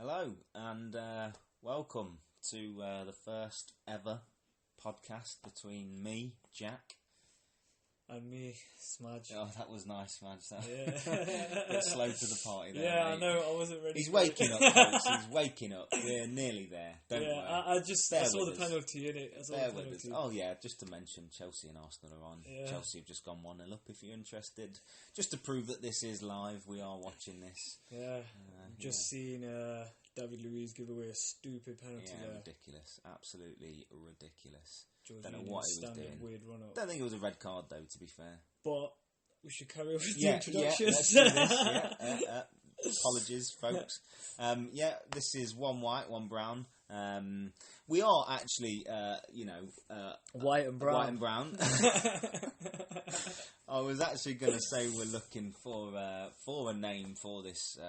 Hello and welcome to the first ever podcast between me, Jack. And me, Smudge. Oh, that was nice, Smudge. Yeah. Bit slow to the party there. Yeah, mate. I know, I wasn't ready. He's waking up, folks. He's waking up. We're nearly there. Don't worry. I saw the penalty in it. Bear with us. Oh yeah, just to mention, Chelsea and Arsenal are on. Yeah. Chelsea have just gone 1-0 up. If you're interested, just to prove that this is live, we are watching this. Yeah, just seen David Luiz give away a stupid penalty there. Ridiculous. Absolutely ridiculous. Don't know what he was doing. Weird run up. Don't think it was a red card though, to be fair. But we should carry on with the introductions. Yeah, let's do this. Apologies, folks. This is one white, one brown. We are actually, white and brown. White and brown. I was actually going to say we're looking for a name for this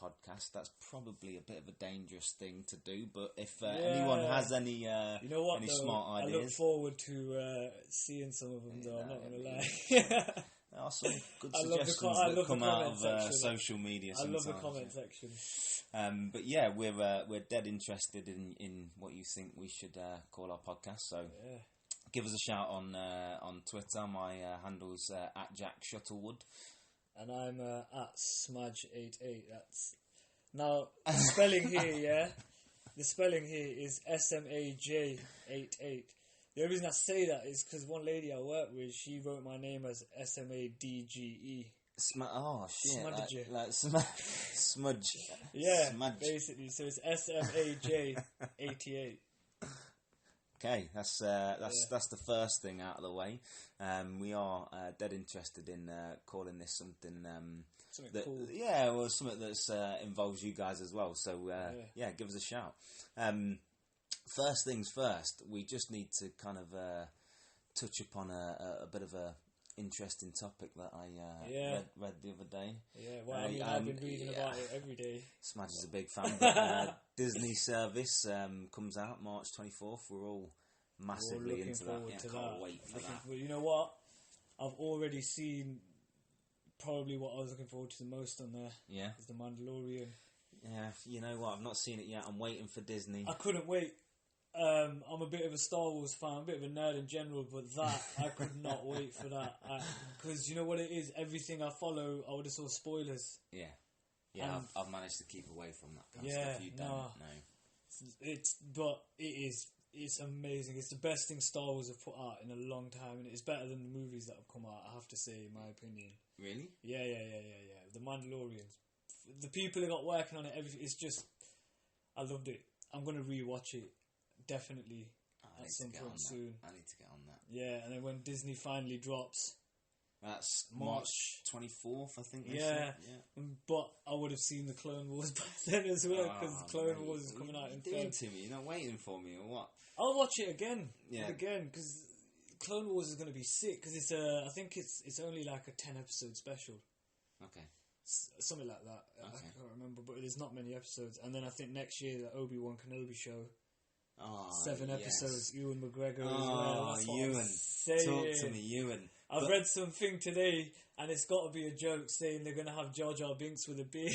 podcast. That's probably a bit of a dangerous thing to do, but if anyone has any smart ideas, I look forward to seeing some of them. Though I'm not going to lie. There are some good suggestions that come out of social media sometimes. I love the comment section. But yeah, we're dead interested in what you think we should call our podcast. So give us a shout on Twitter. My handle's at Jack Shuttlewood. And I'm at Smudge88. That's now the spelling here. Yeah, the spelling here is SMAJ88. The only reason I say that is because one lady I work with, she wrote my name as SMADGE. Oh shit! Smudge. Like smudge. Yeah, smudge. Basically. So it's SMAJ88. Okay, that's the first thing out of the way. We are dead interested in calling this something cool. Yeah, well, something that involves you guys as well. So give us a shout. First things first, we just need to kind of touch upon a bit of a interesting topic that I read the other day. Yeah, well, I've been reading about it every day. Smudge is a big fan. But, Disney service comes out March 24th. We're all massively into that. Yeah, can't wait for that. You know what? I've already seen probably what I was looking forward to the most on there. Yeah. Is The Mandalorian. Yeah, you know what? I've not seen it yet. I'm waiting for Disney. I couldn't wait. I'm a bit of a Star Wars fan, a bit of a nerd in general, but that, I could not wait for that. Because you know what it is? Everything I follow, I would have saw spoilers. Yeah. Yeah, I've managed to keep away from that kind of stuff. You don't know. It's amazing. It's the best thing Star Wars have put out in a long time, and it's better than the movies that have come out, I have to say, in my opinion. Really? Yeah. The Mandalorian. The people that got working on it, it's just, I loved it. I'm going to rewatch it. Definitely at some point soon. I need to get on that. Yeah, and then when Disney finally drops, that's March 24th, I think. Yeah, but I would have seen the Clone Wars by then as well, because the Clone Wars is coming out in February. To me, you're not waiting for me or what? I'll watch it again. Yeah, because Clone Wars is going to be sick. Because it's I think it's only like a 10-episode special. Okay. Something like that. Okay. I can't remember, but there's not many episodes. And then I think next year the Obi-Wan Kenobi show. 7 episodes, Ewan McGregor as well. That's Ewan. Talk to me, Ewan. I've read something today, and it's got to be a joke saying they're going to have Jar Jar Binks with a beard.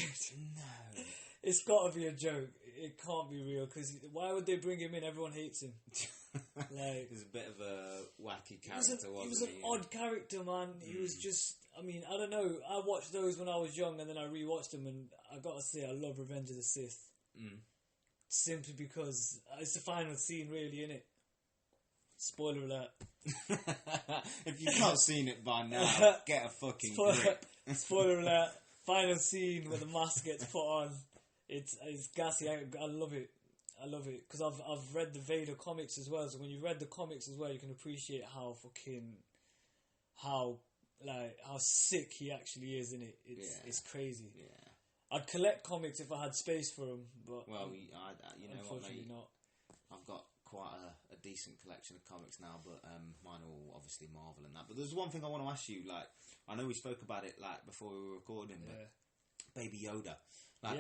No. It's got to be a joke. It can't be real, because why would they bring him in? Everyone hates him. He's a bit of a wacky character, he was an odd character, man. He was just, I don't know. I watched those when I was young, and then I rewatched them, and I got to say, I love Revenge of the Sith. Simply because it's the final scene, really, innit? Spoiler alert. If you've not seen it by now, get a fucking grip. Spoiler alert. Final scene where the mask gets put on. It's gassy. I love it. Because I've read the Vader comics as well. So when you read the comics as well, you can appreciate how sick he actually is, innit? It's crazy. Yeah. I'd collect comics if I had space for them, but you know unfortunately what, mate? not. I've got quite a decent collection of comics now, but mine are all obviously Marvel and that. But there's one thing I want to ask you. Like, I know we spoke about it before we were recording, but Baby Yoda.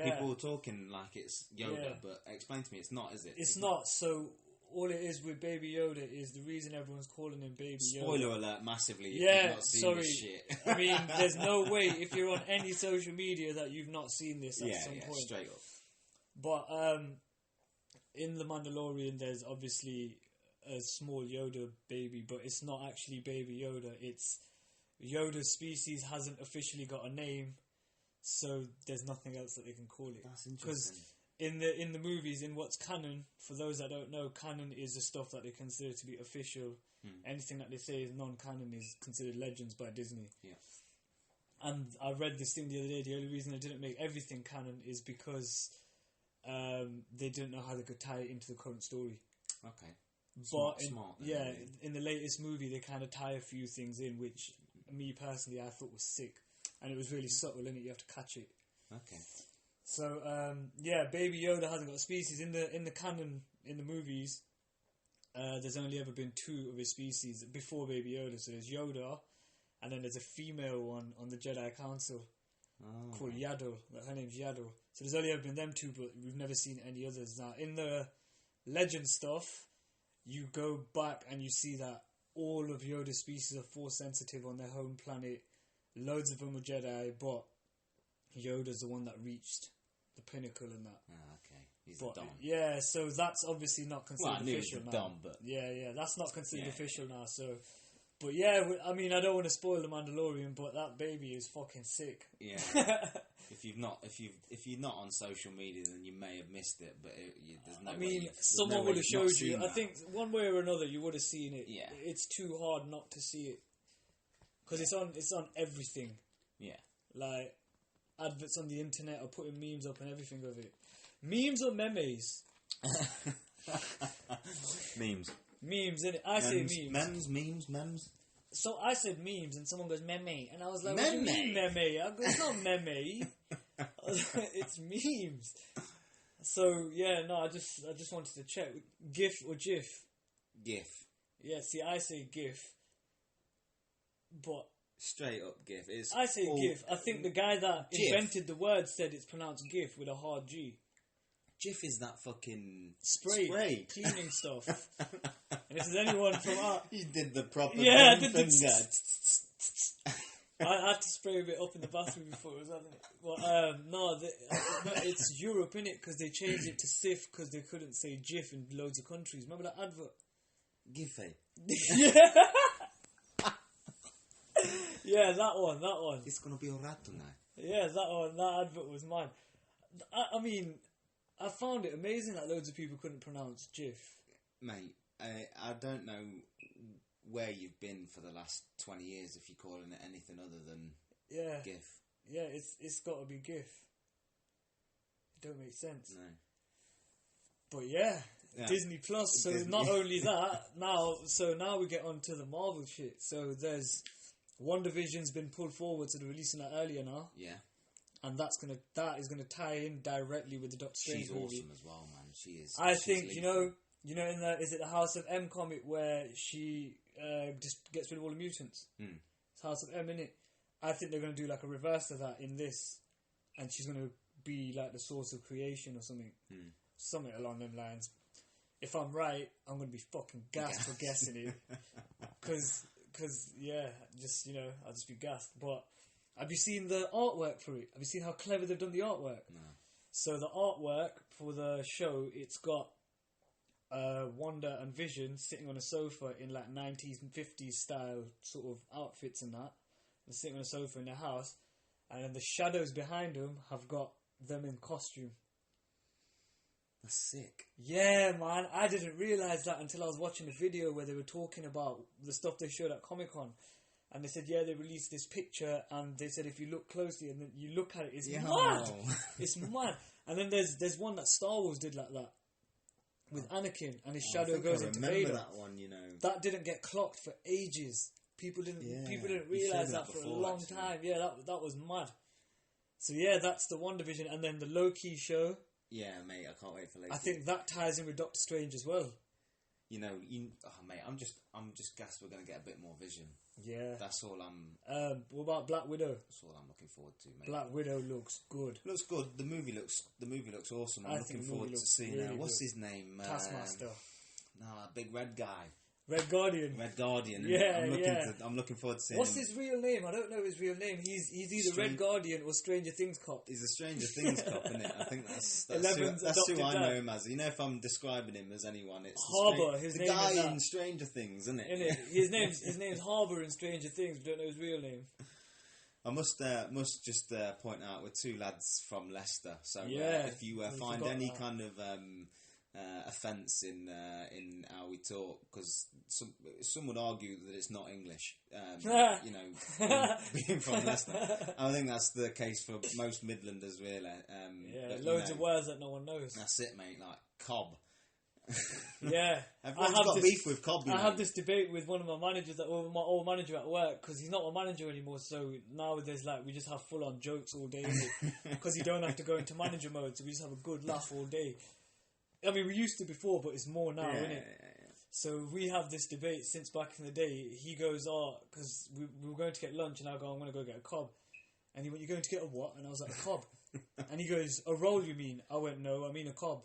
People were talking like it's Yoda, but explain to me, it's not, is it? It's not. So all it is with Baby Yoda is the reason everyone's calling him Baby Yoda. Spoiler alert, massively. If Yeah, you've not seen sorry. this shit. I mean, there's no way if you're on any social media that you've not seen this at some point. Straight up. But in The Mandalorian, there's obviously a small Yoda baby, but it's not actually Baby Yoda. It's Yoda's species hasn't officially got a name, so there's nothing else that they can call it. That's interesting. Because in the movies, in what's canon, for those that don't know, canon is the stuff that they consider to be official. Anything that they say is non-canon is considered legends by Disney. Yeah. And I read this thing the other day. The only reason they didn't make everything canon is because they didn't know how they could tie it into the current story. Okay. But smart. In the latest movie, they kind of tie a few things in, which me personally I thought was sick, and it was really subtle, and you have to catch it. Okay. So Baby Yoda hasn't got a species in the canon in the movies. There's only ever been 2 of his species before Baby Yoda. So there's Yoda, and then there's a female one on the Jedi Council called Yaddle. Her name's Yaddle. So there's only ever been them 2, but we've never seen any others. Now in the legend stuff, you go back and you see that all of Yoda's species are Force sensitive on their home planet. Loads of them are Jedi, but Yoda's the one that reached the pinnacle in that. Okay. He's a Dom. Yeah, so that's obviously not considered official now. Dom, but yeah, that's not considered official now. So, but yeah, I mean, I don't want to spoil the Mandalorian, but that baby is fucking sick. Yeah. If you're not on social media, then you may have missed it. But there's no. I mean, someone would have showed you. I think one way or another, you would have seen it. Yeah. It's too hard not to see it because it's on everything. Yeah. Like adverts on the internet or putting memes up and everything of it. Memes or memes? Memes. Memes, innit? I say memes. Memes. So I said memes, and someone goes meme, and I was like, "What do you mean meme?" I go, "It's not meme. It's memes." So yeah, no, I just wanted to check GIF or GIF. GIF. Yeah, see, I say GIF, but straight up GIF. I say GIF. I think the guy that invented the word said it's pronounced GIF with a hard G. GIF is that fucking spray cleaning stuff. And if there's anyone from our... You did the proper I did finger. I had to spray a bit up in the bathroom before it was happening. But no, it's Europe, innit? Because they changed it to SIF because they couldn't say GIF in loads of countries. Remember that advert? GIF. Yeah, that one. It's gonna be alright tonight. Yeah, that one. That advert was mine. I mean, I found it amazing that loads of people couldn't pronounce GIF. Mate, I don't know where you've been for the last 20 years if you're calling it anything other than GIF. Yeah, it's got to be GIF. It don't make sense. No. But yeah. Disney Plus. So not only that, now we get on to the Marvel shit. So there's WandaVision's been pulled forward, so they're releasing that earlier now. Yeah. And that is gonna tie in directly with the Doctor Strange movie. She's awesome as well, man. She is. I think you know in is it the House of M comic where she just gets rid of all the mutants? It's House of M, innit? I think they're gonna do like a reverse of that in this, and she's gonna be like the source of creation or something, something along them lines. If I'm right, I'm gonna be fucking gassed for guessing it, because I'll just be gassed. But have you seen the artwork for it? Have you seen how clever they've done the artwork? No. So the artwork for the show, it's got Wanda and Vision sitting on a sofa in like 90s and 50s style sort of outfits and that. They're sitting on a sofa in their house, and then the shadows behind them have got them in costume. That's sick. Yeah, man. I didn't realise that until I was watching a video where they were talking about the stuff they showed at Comic-Con. And they said, they released this picture, and they said if you look closely and then you look at it, it's mad. It's mad. And then there's one that Star Wars did like that with Anakin, and his shadow goes into Vader. That one, that didn't get clocked for ages. People didn't realise that for a long time. Yeah, that was mad. So that's the WandaVision, and then the Loki show. Yeah, mate, I can't wait for Loki. I think that ties in with Doctor Strange as well. Mate, I'm just gassed we're going to get a bit more Vision. Yeah. That's all I'm... what about Black Widow? That's all I'm looking forward to, mate. Black Widow looks good. Looks good. The movie looks awesome. I'm looking forward to seeing... what's his name? Taskmaster. Nah, big red guy. Red Guardian. Red Guardian. Yeah, I'm looking forward to seeing What's him. his real name? I don't know his real name. He's either Red Guardian or Stranger Things cop. He's a Stranger Things cop, isn't it? I think that's who I know him as. You know, if I'm describing him as anyone, it's Harbour. The guy in Stranger Things, isn't it? His name's Harbour in Stranger Things. We don't know his real name. I must just point out we're two lads from Leicester, so if you find any kind of offence in how we talk, because some would argue that it's not English, you know, being from Leicester. I think that's the case for most Midlanders, really. But, loads of words that no one knows. That's it, mate. Like cob. Yeah, everyone's got beef with cob. I have this debate with one of my managers, my old manager at work, because he's not my manager anymore. So nowadays, like, we just have full on jokes all day, because you don't have to go into manager mode. So we just have a good laugh all day. I mean, we used to before, but it's more now, isn't it? Yeah. So we have this debate since back in the day. He goes, because we were going to get lunch, and I go, I'm going to go get a cob. And he went, you're going to get a what? And I was like, a cob. And he goes, a roll, you mean? I went, no, I mean a cob.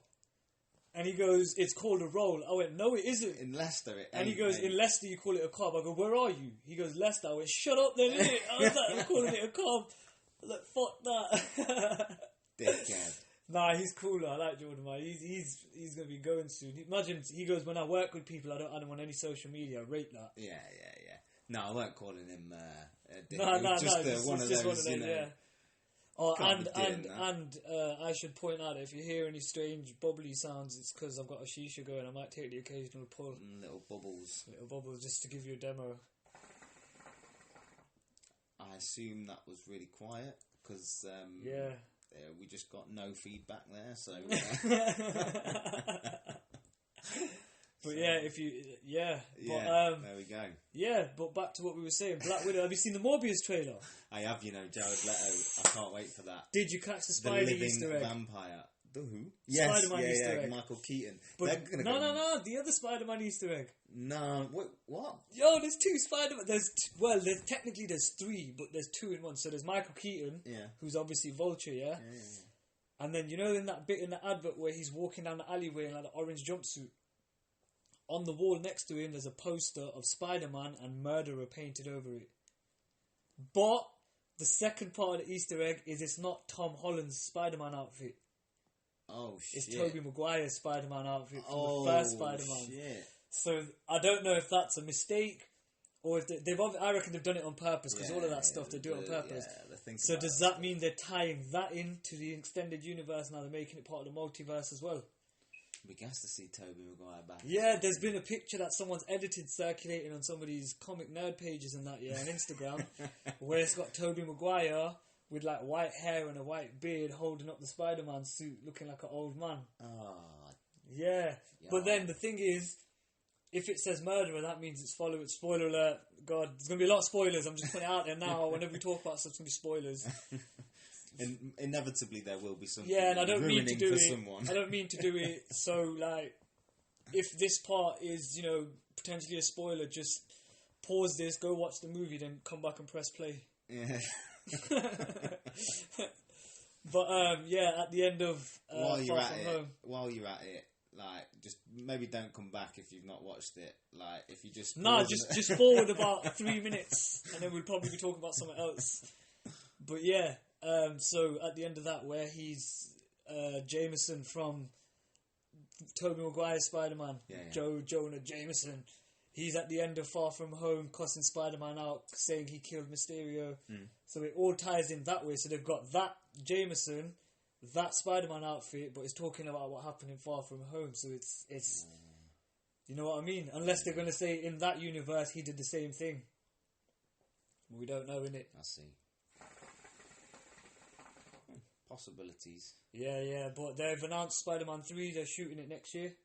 And he goes, it's called a roll. I went, no, it isn't. In Leicester, it ain't. And he goes, in Leicester, you call it a cob. I go, where are you? He goes, Leicester. I went, shut up then, innit? I was like, I'm calling it a cob. I was like, fuck that. Dickhead. Nah, he's cooler. I like Jordan, man. He's going to be going soon. Imagine, he goes, when I work with people, I don't add him on any social media. I rate that. Yeah. No, I weren't calling him just one of those, you know. Yeah. Oh, and I should point out, if you hear any strange bubbly sounds, it's because I've got a shisha going. I might take the occasional pull. Little bubbles, just to give you a demo. I assume that was really quiet because we just got no feedback there. So, but there we go. Yeah, but back to what we were saying. Black Widow. Have you seen the Morbius trailer? I have. You know, Jared Leto. I can't wait for that. Did you catch the Spider Easter egg? Vampire. The who? Yes, Spider-Man Easter egg. Michael Keaton. But no, the other Spider-Man Easter egg. No, what? Yo, there's two Spider-Man. There's technically there's three, but there's two in one. So there's Michael Keaton, who's obviously Vulture, yeah. And then you know in that bit in the advert where he's walking down the alleyway in like the orange jumpsuit. On the wall next to him, there's a poster of Spider-Man and Murderer painted over it. But the second part of the Easter egg is it's not Tom Holland's Spider-Man outfit. Oh, shit. It's Tobey Maguire's Spider-Man outfit from the first Spider-Man. Shit. So I don't know if that's a mistake or if I reckon they've done it on purpose because all of that stuff they do it on purpose. So does that mean they're tying that into the extended universe now? They're making it part of the multiverse as well. We got to see Tobey Maguire back. Yeah, there's been a picture that someone's edited circulating on some of these comic nerd pages and that, on Instagram, where it's got Tobey Maguire with like white hair and a white beard holding up the Spider-Man suit looking like an old man. Oh. Yeah. But then the thing is, if it says murderer, that means it's spoiler alert. God, there's going to be a lot of spoilers. I'm just putting it out there now. Whenever we talk about stuff, it's going to be spoilers. Inevitably there will be something. Yeah, and I don't mean to do it. Someone. I don't mean to do it. So like, if this part is potentially a spoiler, just pause this, go watch the movie, then come back and press play. Yeah. But at the end of while you're at it, like, just maybe don't come back if you've not watched it. Like, if you just just forward about 3 minutes, and then we'll probably be talking about something else. But yeah. So at the end of that, where he's Jameson from Tobey Maguire's Spider-Man, Jonah Jameson, he's at the end of Far From Home cussing Spider-Man out, saying he killed Mysterio. So it all ties in that way. So they've got that Jameson, that Spider-Man outfit, but it's talking about what happened in Far From Home. So it's you know what I mean? Unless they're going to say in that universe he did the same thing. We don't know, innit? I see. Possibilities. Yeah, but they've announced Spider-Man 3, they're shooting it next year.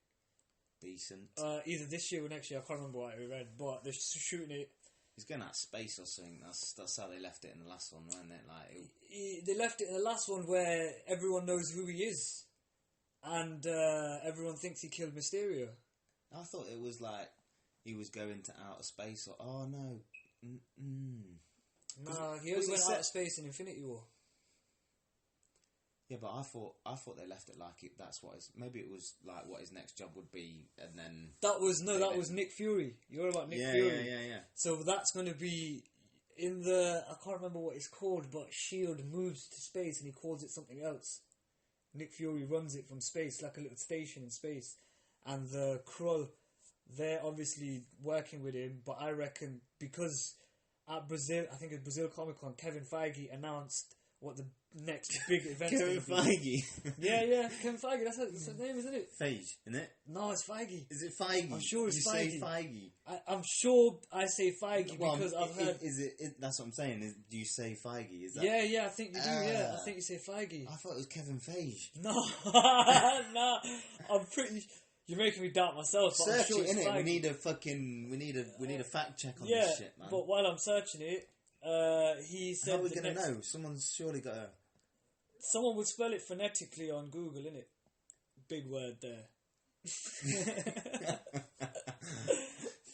Decent. Either this year or next year, I can't remember what I read, but they're shooting it. He's going out of space or something, that's how they left it in the last one, weren't it? Like, they left it in the last one where everyone knows who he is, and everyone thinks he killed Mysterio. I thought it was like, he was going to outer space, or, oh no. No, he only went out of space in Infinity War. Yeah, but I thought they left it like it. That's what maybe it was like what his next job would be, and then that was Nick Fury. You're about Nick Fury. Yeah. So that's going to be in the, I can't remember what it's called, but Shield moves to space and he calls it something else. Nick Fury runs it from space, like a little station in space, and the Skrull, they're obviously working with him. But I reckon because at Brazil, I think at Brazil Comic Con, Kevin Feige announced what the next big event is. Kevin Feige. Yeah, Kevin Feige. That's his name, isn't it? Feige, isn't it? No, it's Feige. Is it Feige? I'm sure it's Feige. You say Feige. I'm sure I say Feige because I've heard. Is it? That's what I'm saying. Do you say Feige? Is that? Yeah, I think you do. Yeah, I think you say Feige. I thought it was Kevin Feige. No, no, I'm pretty. You're making me doubt myself. But Search I'm sure it, innit? Feige. We need a fact check on yeah, this shit, man. but while I'm searching it, he said. How are we gonna know? Someone's surely got a. Someone would spell it phonetically on Google, innit? Big word there.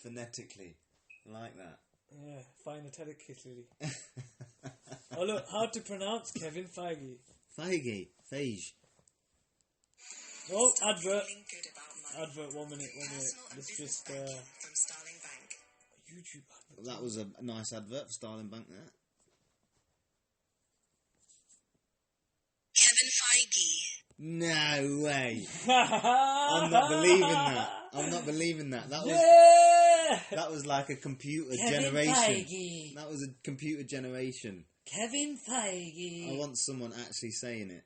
Phonetically. Like that. Yeah, phonetically. Oh look, how to pronounce Kevin Feige. Feige. Oh, advert. Advert, 1 minute. Let's just, YouTube advert. That was a nice advert for Starling Bank there. Kevin Feige. No way. I'm not believing that. That was like a computer Kevin generation. Feige. That was a computer generation. Kevin Feige. I want someone actually saying it.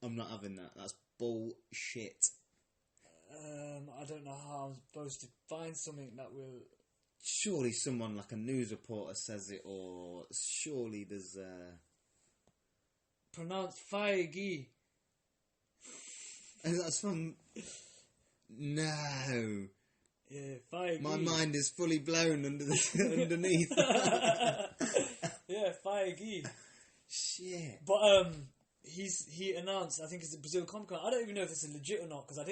I'm not having that. That's bullshit. I don't know how I'm supposed to find something that will. Surely someone like a news reporter says it, or surely there's Pronounce Feige. That's from. No. Yeah, Feige. My mind is fully blown underneath. Yeah, Feige. Shit. But he announced, I think it's the Brazil Comic Con. I don't even know if this is legit or not because I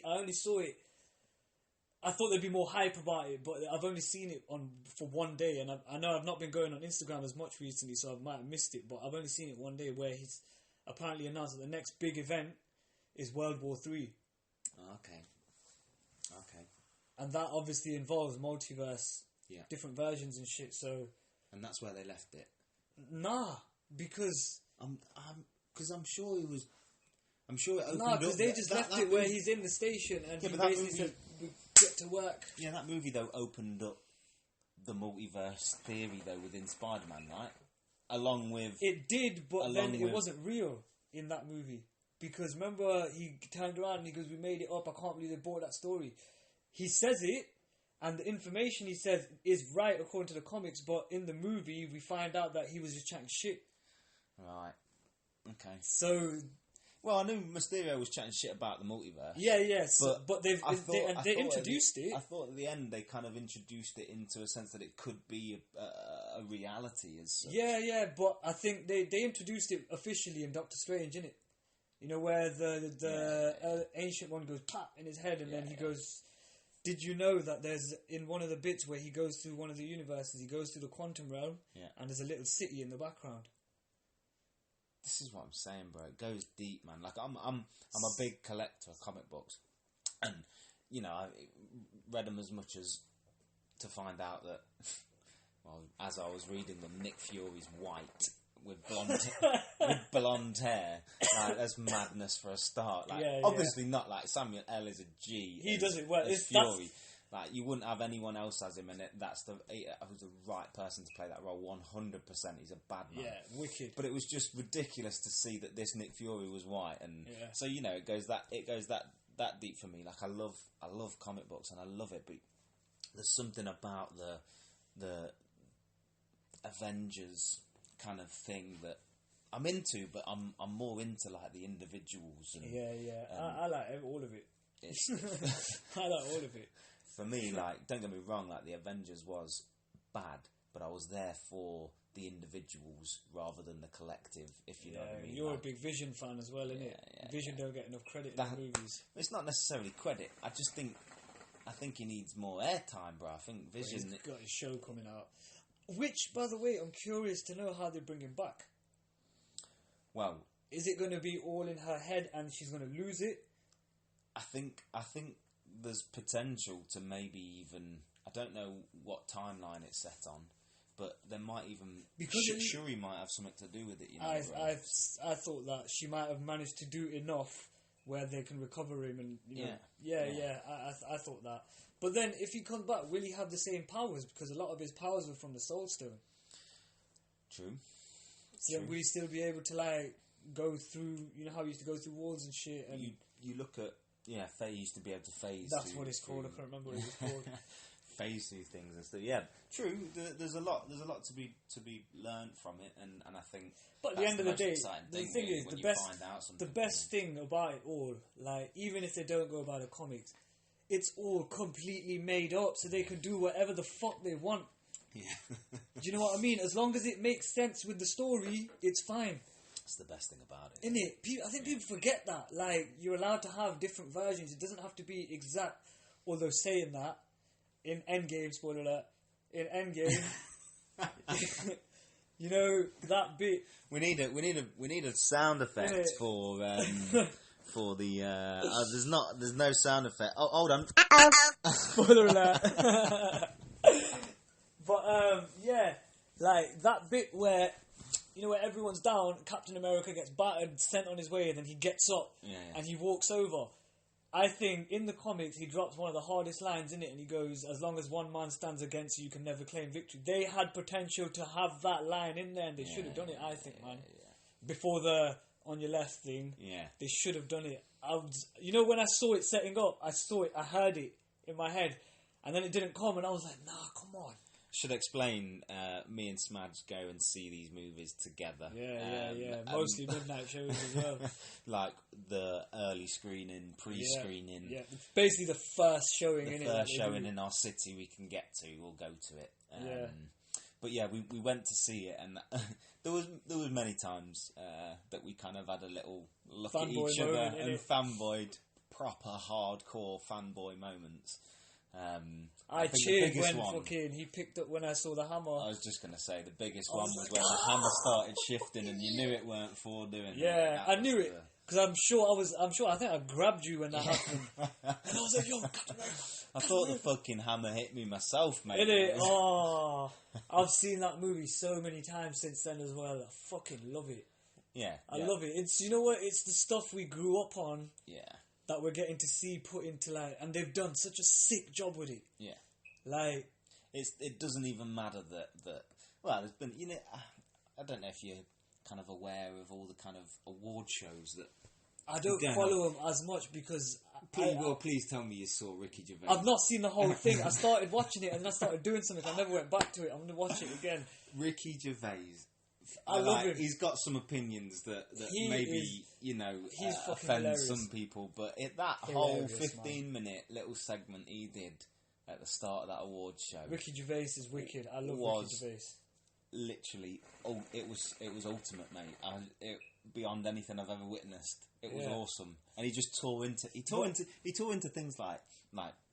only saw it. I thought there'd be more hype about it, but I've only seen it for one day, and I know I've not been going on Instagram as much recently, so I might have missed it. But I've only seen it one day where he's apparently announced that the next big event is World War III. Okay. And that obviously involves multiverse, Yeah. different versions and shit. So, And that's where they left it. nah, because I'm sure he was. I'm sure it opened up. nah, because they just left it where he's in the station and he basically said, "We get to work." Yeah, that movie though opened up the multiverse theory though within Spider-Man, right? Along with It did, but then it wasn't real in that movie. Because remember, he turned around and he goes, "We made it up. I can't believe they bought that story." He says it, and the information he says is right according to the comics, but in the movie, we find out that he was just chatting shit. Right. Okay. So, Well, I knew Mysterio was chatting shit about the multiverse. yes, but they introduced I it. thought at the end they kind of introduced it into a sense that it could be a reality as such. Yeah, but I think they introduced it officially in Doctor Strange, innit? You know, where the ancient one goes pop in his head, and then he goes, "Did you know that there's, in one of the bits where he goes through one of the universes, he goes through the quantum realm, and there's a little city in the background." This is what I'm saying, bro. It goes deep, man. Like I'm a big collector of comic books, and you know, I read them as much as to find out that, well, as I was reading them, Nick Fury's white with blonde hair. Like, that's madness for a start. Like, obviously not like Samuel L. is a G. He does it well. It's Fury. Like, you wouldn't have anyone else as him, and who's the right person to play that role. 100%, he's a bad man. Yeah, wicked. But it was just ridiculous to see that this Nick Fury was white, and so you know it goes that deep for me. Like I love comic books and I love it, but there's something about the Avengers kind of thing that I'm into, but I'm more into like the individuals. And, I like all of it. I like all of it. For me, like, don't get me wrong, like the Avengers was bad, but I was there for the individuals rather than the collective, if you know what I mean. You're like, a big Vision fan as well, innit? Vision don't get enough credit in the movies. It's not necessarily credit. I think he needs more airtime, bro. I think Vision. He's got his show coming out. Which, by the way, I'm curious to know how they bring him back. Well, is it going to be all in her head and she's going to lose it? I think there's potential to maybe even, I don't know what timeline it's set on, but there might even, because Shuri might have something to do with it. You know, I thought that she might have managed to do enough where they can recover him, and I thought that. But then, if he comes back, will he have the same powers? Because a lot of his powers were from the Soul Stone. True. So will he still be able to like go through? You know how he used to go through walls and shit. And you look at Faye used to be able to phase. That's what it's called. I can't remember what it was called. Phase through things and stuff. Yeah, true. There's a lot to be learned from it, and I think. But at the end of the day, the thing is, the best thing about it all, like even if they don't go by the comics, it's all completely made up, so they can do whatever the fuck they want. Yeah. Do you know what I mean? As long as it makes sense with the story, it's fine. That's the best thing about it. Isn't it? I think people forget that. Like, you're allowed to have different versions. It doesn't have to be exact. Although saying that, in Endgame, spoiler alert, in Endgame, you know that bit. We need a sound effect for the. There's no sound effect. Oh, hold on. Spoiler alert. But yeah, like that bit where, you know, where everyone's down, Captain America gets battered, sent on his way, and then he gets up and he walks over. I think in the comics he drops one of the hardest lines in it, and he goes, "As long as one man stands against you, you can never claim victory." They had potential to have that line in there, and they should have done it. I think, man, before the on your left thing, they should have done it. You know, when I saw it setting up, I heard it in my head, and then it didn't come, and I was like, "Nah, come on." Should explain, me and Smadge go and see these movies together. Yeah. Mostly midnight shows as well. Like the early screening, pre-screening. Yeah, it's basically the first showing in it. The first showing in our city we can get to, we'll go to it. But yeah, we went to see it, and there was many times that we kind of had a little look at each other and fanboyed, proper hardcore fanboy moments. I cheered when he picked up when I saw the hammer. I was just going to say the biggest one was when the hammer started shifting and you knew it weren't Thor doing it. Yeah, I knew it because I think I grabbed you when that happened, and I was like, "Yo, Captain America!" I thought the fucking hammer hit me myself, mate. Did it? Oh, I've seen that movie so many times since then as well. I fucking love it. Yeah, I love it. It's, you know what? It's the stuff we grew up on. Yeah. That we're getting to see put into, like, and they've done such a sick job with it. Yeah, like it doesn't even matter that well, there's been, you know, I don't know if you're kind of aware of all the kind of award shows that I don't follow them as much because please tell me you saw Ricky Gervais. I've not seen the whole thing. I started watching it and then I started doing something. I never went back to it. I'm going to watch it again. Ricky Gervais. I love him. He's got some opinions that maybe, you know, offend some people, but that whole 15-minute little segment he did at the start of that awards show, Ricky Gervais is wicked. I love Ricky Gervais. Literally, it was ultimate, mate. Beyond anything I've ever witnessed. It was awesome, and he just tore into things like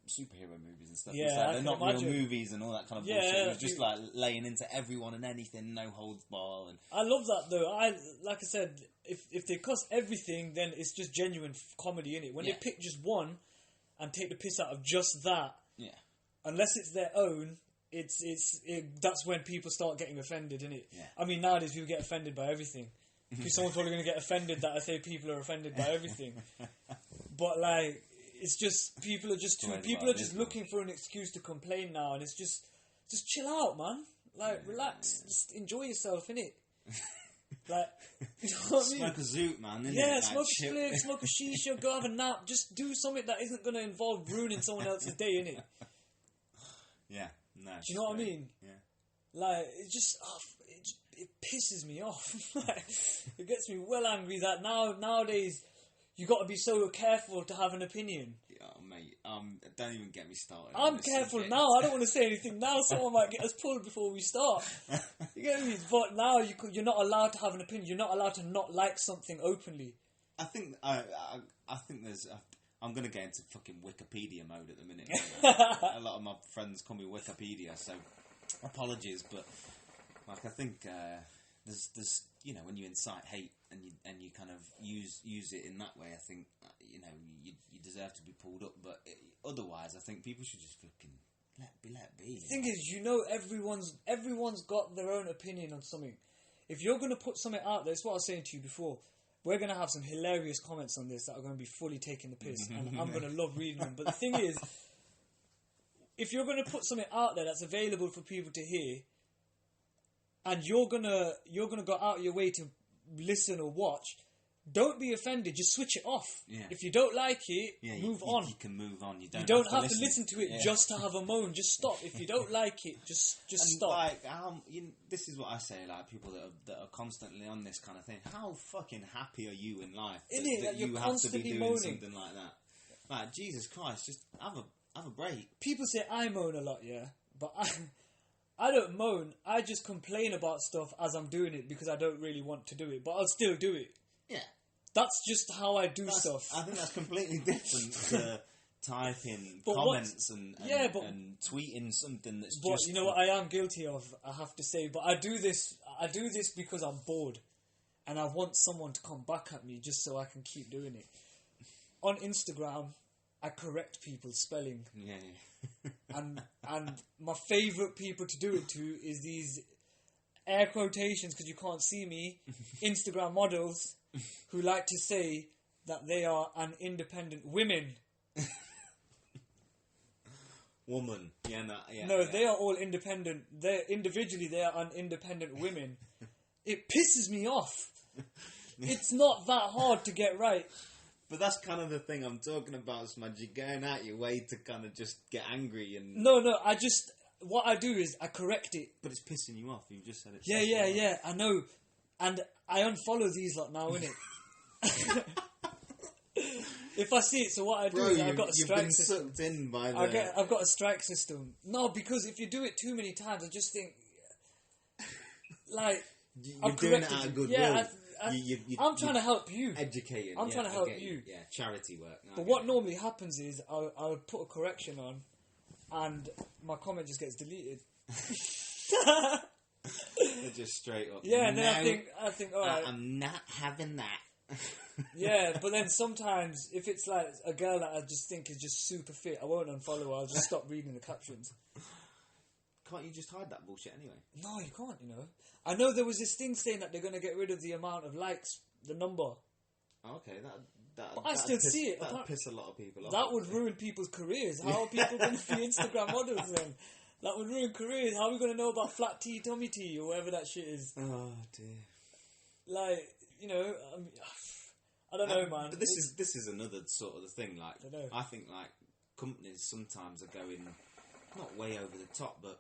superhero movies and stuff. Yeah, they're not real movies and all that kind of bullshit. It was just like laying into everyone and anything, no holds bar. And I love that though. Like I said, if they cuss everything, then it's just genuine comedy in it. When they pick just one and take the piss out of just that, unless it's their own, that's when people start getting offended, innit? Yeah. I mean, nowadays people get offended by everything. Because someone's probably going to get offended that I say people are offended by everything. But like, it's just people are just looking for an excuse to complain now, and it's just chill out, man. Like, relax, just enjoy yourself, innit? Like, you know what I mean? Smoke a zoot, man. Yeah, smoke a spliff, smoke a shisha, go have a nap. Just do something that isn't going to involve ruining someone else's day, innit? Yeah, no. Do you know what I mean? Yeah. Like, it pisses me off. Like, it gets me well angry that nowadays you got to be so careful to have an opinion. Oh, mate, don't even get me started. I'm careful now. I don't want to say anything now. Someone might get us pulled before we start. You get me? But now you're not allowed to have an opinion. You're not allowed to not like something openly. I think there's. I'm going to get into fucking Wikipedia mode at the minute. A lot of my friends call me Wikipedia, so apologies, but like I think there's you know, when you incite hate and you kind of use it in that way, I think you know you deserve to be pulled up. But otherwise, I think people should just fucking let be. The thing is, you know, everyone's got their own opinion on something. If you're going to put something out there, it's what I was saying to you before. We're going to have some hilarious comments on this that are going to be fully taking the piss, and I'm going to love reading them. But the thing is, if you're going to put something out there that's available for people to hear, and you're gonna go out of your way to listen or watch, don't be offended. Just switch it off. Yeah. If you don't like it, move on. You can move on. You don't have to listen to it just to have a moan. Just stop. If you don't like it, just stop. Like, this is what I say. Like, people that are constantly on this kind of thing. How fucking happy are you in life that you have to be doing moaning. Something like that? Like, Jesus Christ, just have a break. People say I moan a lot, yeah, but I don't moan. I just complain about stuff as I'm doing it because I don't really want to do it, but I'll still do it. Yeah. That's just how I do stuff. I think that's completely different to typing comments and tweeting something that's just... You know what I am guilty of, I have to say, but I do this because I'm bored and I want someone to come back at me just so I can keep doing it. On Instagram, I correct people's spelling. Yeah. and my favourite people to do it to is these air quotations, because you can't see me, Instagram models who like to say that they are an independent women. Woman. They are all independent. They are an independent women. It pisses me off. It's not that hard to get right. But that's kind of the thing I'm talking about, Smudge. You're going out your way to kind of just get angry and... No, what I do is I correct it. But it's pissing you off. You've just said it. Yeah, I know. And I unfollow these lot now, innit? If I see it, so what I do is I've got a strike system. You've been sucked in by the... I've got a strike system. No, because if you do it too many times, I just think... Like... You're doing it out of goodwill. I'm trying to help you. Educating. I'm trying to help you. Yeah, charity work. No, but what normally happens is I'll put a correction on and my comment just gets deleted. They're just straight up. Yeah, and then I think, alright. I'm not having that. Yeah, but then sometimes if it's like a girl that I just think is just super fit, I won't unfollow her, I'll just stop reading the captions. Can't you just hide that bullshit anyway? No, you can't, you know. I know there was this thing saying that they're going to get rid of the amount of likes, the number. Okay, but I still see it. That would piss a lot of people off. That would ruin people's careers. How are people going to be Instagram models then? That would ruin careers. How are we going to know about flat tea, tummy tea, or whatever that shit is? Oh, dear. Like, you know, I don't know, man. But this is another sort of the thing. Like, I think like companies sometimes are going not way over the top, but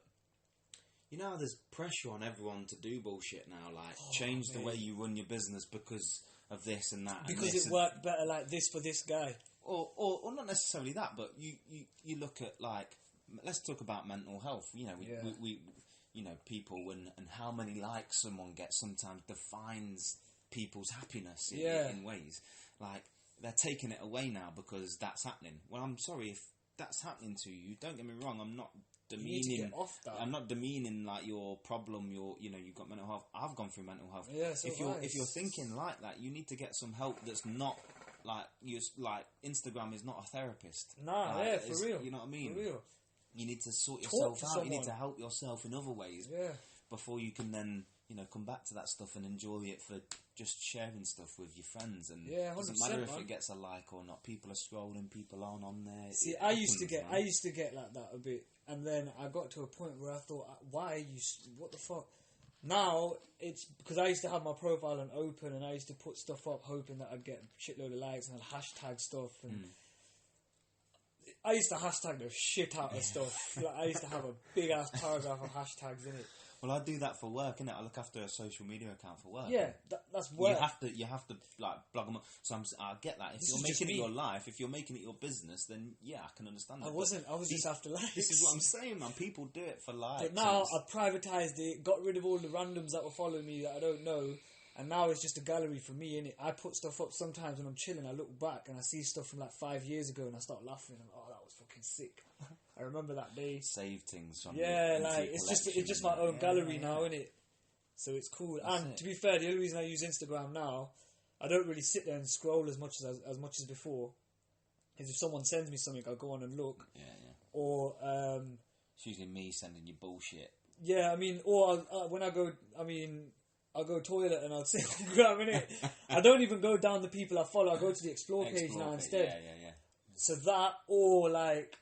you know, there's pressure on everyone to do bullshit now. Like, change the way you run your business because of this and that. Because it worked better like this for this guy. Or not necessarily that, but you look at like, let's talk about mental health. You know, we you know, people and how many likes someone gets sometimes defines people's happiness in ways. Like, they're taking it away now because that's happening. Well, I'm sorry if that's happening to you. Don't get me wrong. I'm not demeaning. I'm not demeaning like your problem. You've got mental health. I've gone through mental health. Yeah, if you're thinking like that, you need to get some help. That's not like Instagram is not a therapist. Nah, for real. You know what I mean? For real. You need to sort yourself out. You need to help yourself in other ways. Yeah. Before you can then come back to that stuff and enjoy it for just sharing stuff with your friends. And it doesn't matter if it gets a like or not. People are scrolling. People aren't on there. See, I used to get like that a bit, and then I got to a point where I thought, why are you? What the fuck? Now it's because I used to have my profile on open, and I used to put stuff up hoping that I'd get a shitload of likes and I'd hashtag stuff and. I used to hashtag the shit out of stuff. Like, I used to have a big ass paragraph of hashtags in it. Well, I do that for work, innit? I look after a social media account for work. Yeah, that's work. You have to like blog them up. So I get that. If you're making it your life, if you're making it your business, then yeah, I can understand that. I was just after likes. This is what I'm saying, man. People do it for likes. But now I've privatised it, got rid of all the randoms that were following me that I don't know, and now it's just a gallery for me, innit? I put stuff up sometimes when I'm chilling. I look back and I see stuff from like 5 years ago, and I start laughing. And that was fucking sick. I remember that day. Save things from it's just my own gallery now, isn't it? So it's cool. To be fair, the only reason I use Instagram now, I don't really sit there and scroll as much as before. Is if someone sends me something, I'll go on and look. Yeah. Or it's usually me sending you bullshit. Yeah, I mean, or when I go, I'll go toilet and I'll say Instagram, innit? I don't even go down the people I follow. I go to the explore page now instead. Yeah. So that, or like,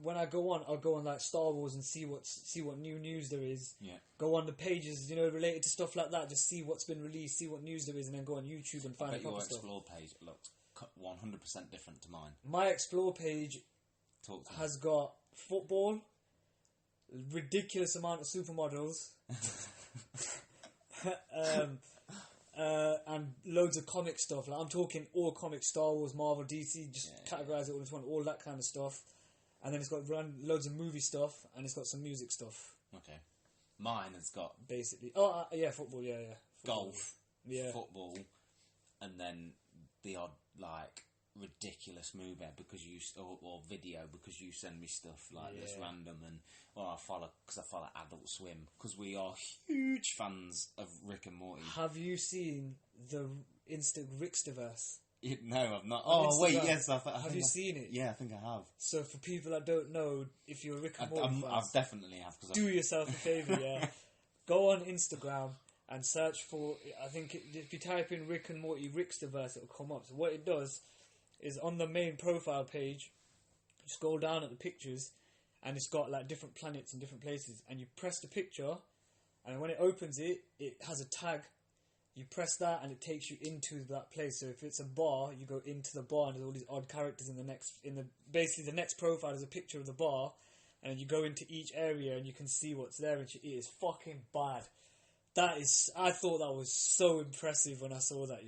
when I go on, I'll go on like Star Wars and see what new news there is. Yeah. Go on the pages, related to stuff like that. Just see what's been released, see what news there is, and then go on YouTube and find your stuff. explore page looks 100% different to mine. My explore page has got football, ridiculous amount of supermodels, and loads of comic stuff. Like I'm talking all comics, Star Wars, Marvel, DC, just categorise it all into one, all that kind of stuff. And then it's got loads of movie stuff, and it's got some music stuff. Okay. Mine has got basically football, football, golf, football, and then the odd like ridiculous movie because or video because you send me stuff like this random, or I follow Adult Swim because we are huge fans of Rick and Morty. Have you seen the Ricksterverse? No, I've not. Oh wait, yes, have you seen it? Yeah, I think I have. So for people that don't know, if you're a Rick and Morty fan, I definitely have. Do yourself a favour, go on Instagram and search for. I think if you type in Rick and Morty Ricksterverse, it'll come up. So what it does is on the main profile page, you scroll down at the pictures, and it's got like different planets and different places, and you press the picture, and when it opens it has a tag. You press that and it takes you into that place. So if it's a bar, you go into the bar and there's all these odd characters basically the next profile is a picture of the bar, and you go into each area and you can see what's there, and it is fucking bad. I thought that was so impressive when I saw that,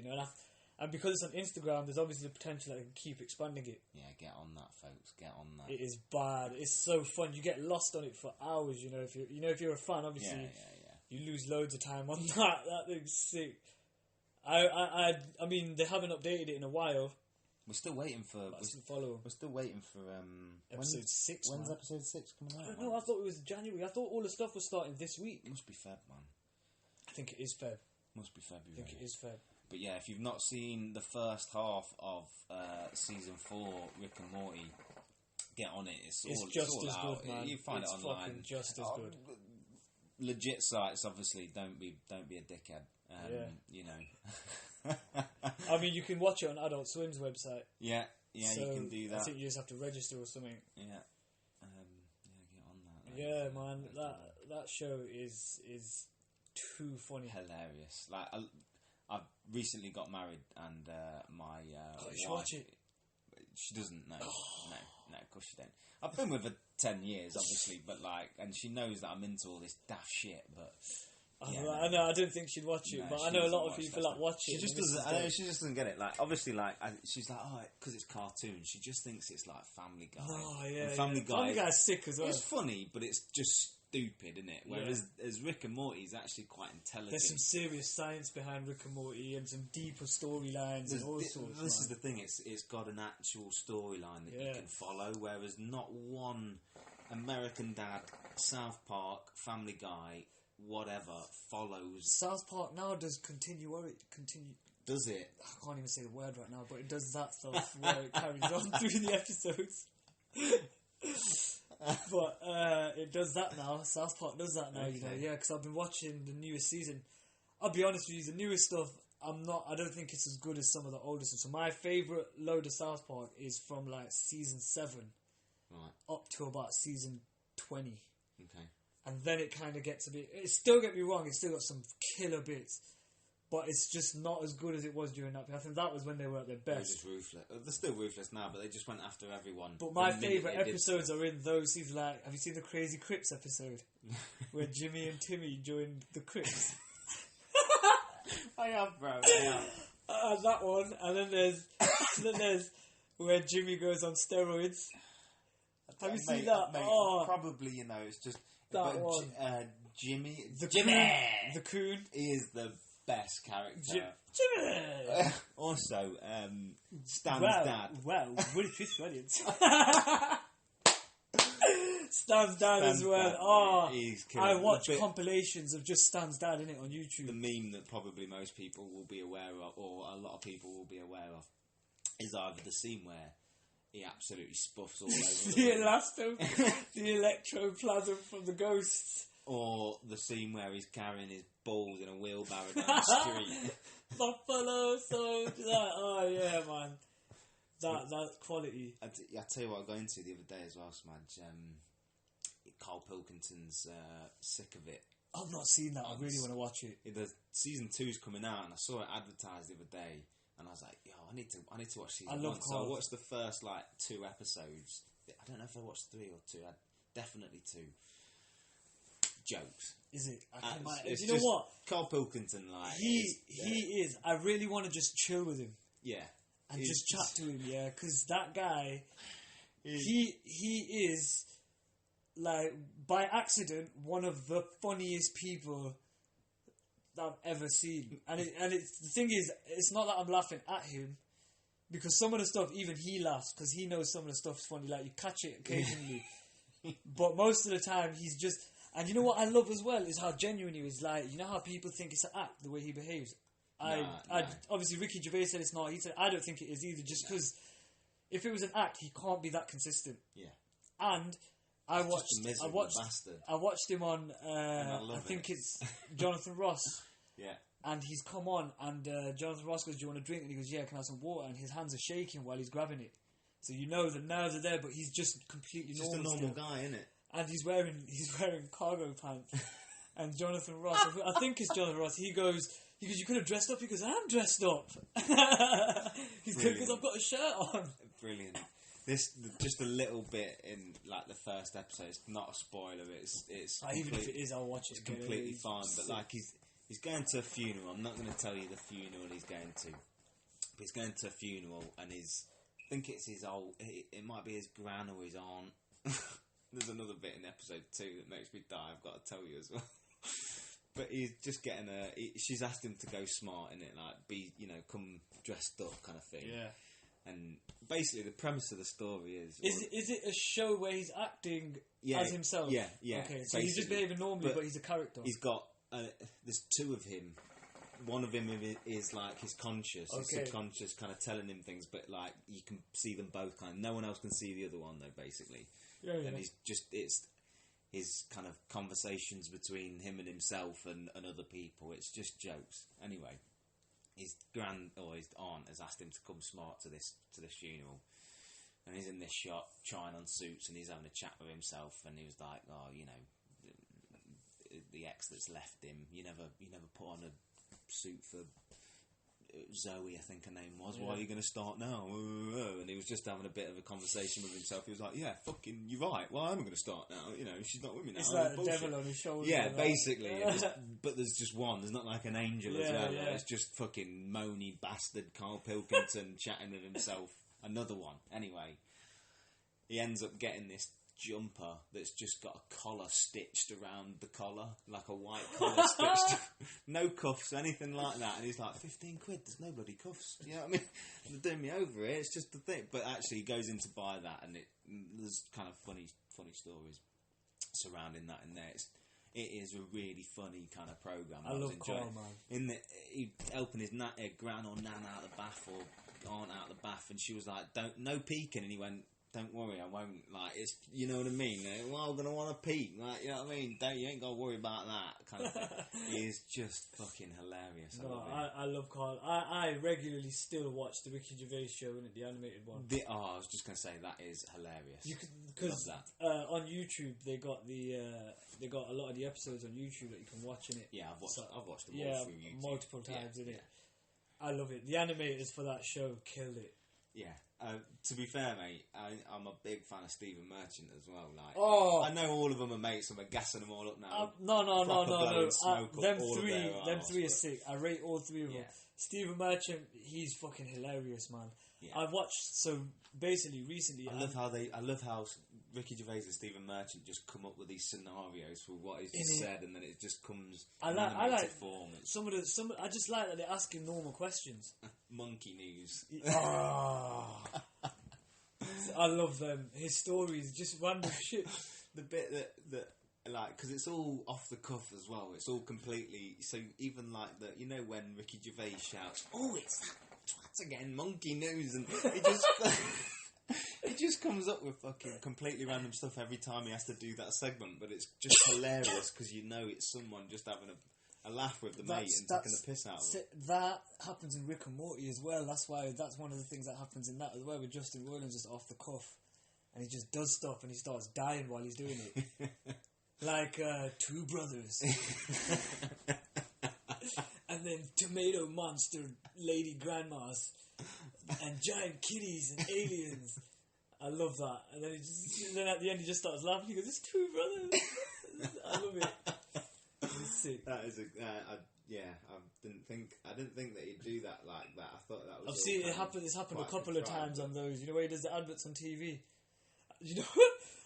and because it's on Instagram, there's obviously the potential that I can keep expanding it. Yeah, get on that, folks. Get on that. It is bad. It's so fun. You get lost on it for hours. If you're a fan, obviously. Yeah. You lose loads of time on that. That thing's sick. I mean, they haven't updated it in a while. We're still waiting for. We're still waiting for episode 6. When's episode 6 coming out? I don't know. I thought it was January. I thought all the stuff was starting this week. Must be Feb, man. I think it is Feb. Must be February. I think it is Feb. But yeah, if you've not seen the first half of season 4, Rick and Morty, get on it. It's just as out. good, man. You find it online. Fucking just as good. Legit sites, obviously. Don't be a dickhead. I mean, you can watch it on Adult Swim's website. Yeah, so you can do that. I think you just have to register or something. Yeah, get on that. Yeah, man, that show is too funny. Hilarious. Like I've recently got married, and my you wife, watch it. She doesn't know. No, of course she don't. I've been with her 10 years, obviously, but and she knows that I'm into all this daft shit, but. I know. I don't think she'd watch it, but I know a lot of people that watch it. She just doesn't. I know she just doesn't get it. Like, obviously, she's like, because it's cartoon. She just thinks it's like Family Guy. Oh yeah, Family Guy's sick as well. It's funny, but it's just stupid, isn't it? Whereas as Rick and Morty is actually quite intelligent. There's some serious science behind Rick and Morty and some deeper storylines and all sorts. This is the thing. It's got an actual storyline that you can follow. Whereas not one American Dad, South Park, Family Guy, whatever follows. South Park now does continue. Does it? I can't even say the word right now, but it does that stuff where it carries on through the episodes. But it does that now. South Park does that now, because I've been watching the newest season. I'll be honest with you, the newest stuff, I don't think it's as good as some of the older stuff. So my favourite load of South Park is from season 7 up to about season 20. Okay. And then it kind of gets a bit. It still, get me wrong, it's still got some killer bits, but it's just not as good as it was during that. I think that was when they were at their best. They're just ruthless. They're still ruthless now, but they just went after everyone. But my favourite episodes are in those seasons. Have you seen the Crazy Crips episode where Jimmy and Timmy joined the Crips? I have, bro. That one, and then there's where Jimmy goes on steroids. Have you seen that? Mate, probably, it's just. That one. Jimmy the Coon. He is the best character. Jimmy! Also, Stan's dad. Well, British audience. Stan's dad as well. Dad, Oh, he's killing I it. watch compilations of just Stan's dad in it on YouTube. The meme that probably most people will be aware of, or a lot of people will be aware of, is either the scene where he absolutely spuffs all over the elastom, the electroplasm from the ghosts, or the scene where he's carrying his balls in a wheelbarrow down the street. Buffalo soldier. Oh yeah, man. That quality. I tell you what I got into the other day as well, Smudge. Carl Pilkington's Sick of It. I've not seen that. I really want to watch it. The season 2's coming out, and I saw it advertised the other day, and I was like, "Yo, I need to watch season 1." So I watched the first 2 episodes. I don't know if I watched 3 or 2. Definitely 2. Jokes. Is it? You know what? Carl Pilkington, he is. I really want to just chill with him. Yeah. And just chat to him, yeah, because that guy, he is, by accident, one of the funniest people that I've ever seen. And the thing is, it's not that I'm laughing at him, because some of the stuff, even he laughs, because he knows some of the stuff's funny, you catch it occasionally. But most of the time, he's just... And you know what I love as well, is how genuine he is. You know how people think it's an act, the way he behaves? Obviously, Ricky Gervais said it's not. He said, I don't think it is either, just because if it was an act, he can't be that consistent. Yeah. And I watched him on, I think it's Jonathan Ross. Yeah. And he's come on, and Jonathan Ross goes, "Do you want a drink?" And he goes, "Yeah, can I have some water?" And his hands are shaking while he's grabbing it. So you know the nerves are there, but he's just completely normal. Just a normal guy, isn't it? And he's wearing cargo pants. And Jonathan Ross, I think it's Jonathan Ross, he goes, "You could have dressed up." He goes, "I'm dressed up." He's good because I've got a shirt on. Brilliant. Just a little bit in the first episode. It's not a spoiler. It's even if it is, I'll watch it. It's completely fine. But he's going to a funeral. I'm not going to tell you the funeral he's going to. But he's going to a funeral, and I think it's his old. It might be his gran or his aunt. There's another bit in episode 2 that makes me die. I've got to tell you as well. But he's just getting she's asked him to go smart in it, come dressed up kind of thing. Yeah. And basically, the premise of the story is it a show where he's acting as himself? Yeah. Okay, so he's just behaving normally, but he's a character. He's got there's 2 of him. One of him is his conscious, his subconscious, kind of telling him things, but you can see them both. No one else can see the other one though, basically. Yeah. And it's his kind of conversations between him and himself and other people. It's just jokes. Anyway, his aunt has asked him to come smart to this funeral, and he's in this shop trying on suits, and he's having a chat with himself, and he was like, "Oh, the ex that's left him, you never put on a suit for Zoe, I think her name was. Yeah. Why are you going to start now?" And he was just having a bit of a conversation with himself. He was like, "Yeah, fucking, you're right. Well, I'm going to start now. She's not with me now." It's like the devil on his shoulder. Yeah, basically. But there's just one. There's not like an angel as well. Yeah. It's just fucking moany bastard Carl Pilkington chatting with himself. Another one. Anyway, he ends up getting this jumper that's just got a collar stitched around the collar, like a white collar stitched, no cuffs, anything like that. And he's like, 15 quid, there's no bloody cuffs. You know what I mean? They're doing me over here. It's just the thing. But actually, he goes in to buy that, and there's kind of funny stories surrounding that in there. It is a really funny kind of program. I love Carl, man. He helping his gran or nan out of the bath, or aunt out of the bath, and she was like, no peeking, and he went, "Don't worry, I won't." It's, you know what I mean? Well, I'm going to want to peek. You know what I mean? You ain't got to worry about that kind of thing. He is just fucking hilarious. I love Carl. I regularly still watch the Ricky Gervais show, the animated one. I was just going to say, that is hilarious. Because on YouTube, they got a lot of the episodes on YouTube that you can watch in it. Yeah, I've watched them all through YouTube. Multiple times in it. I love it. The animators for that show killed it. Yeah. To be fair, mate, I'm a big fan of Stephen Merchant as well. I know all of them are mates, and we're gassing them all up now. No. Them three are sick. I rate all 3 of them. Stephen Merchant, he's fucking hilarious, man. Yeah. I've watched basically recently. I love how Ricky Gervais and Stephen Merchant just come up with these scenarios for what he's just said, and then it just comes in animated form. I just like that they're asking normal questions. Monkey news. I love them. His stories, just random shit. the bit that like, because it's all off the cuff as well. It's all completely. So even like that, you know, when Ricky Gervais shouts, "Oh, it's that twat again, monkey news," and it just. He just comes up with fucking completely random stuff every time he has to do that segment, but it's just hilarious because you know it's someone just having a laugh with the mate and taking the piss out of it. That happens in Rick and Morty as well. That's one of the things that happens in that as well, with Justin Roiland's just off the cuff, and he just does stuff and he starts dying while he's doing it. Like Two Brothers. And then Tomato Monster Lady Grandmas. And giant kitties and aliens. I love that. And then at the end he just starts laughing. He goes, "It's Two Brothers." I love it. It's sick. That is I didn't think that he'd do that like that. I thought that was. I've seen it happen. It's happened a couple of times on those. You know where he does the adverts on TV. You know,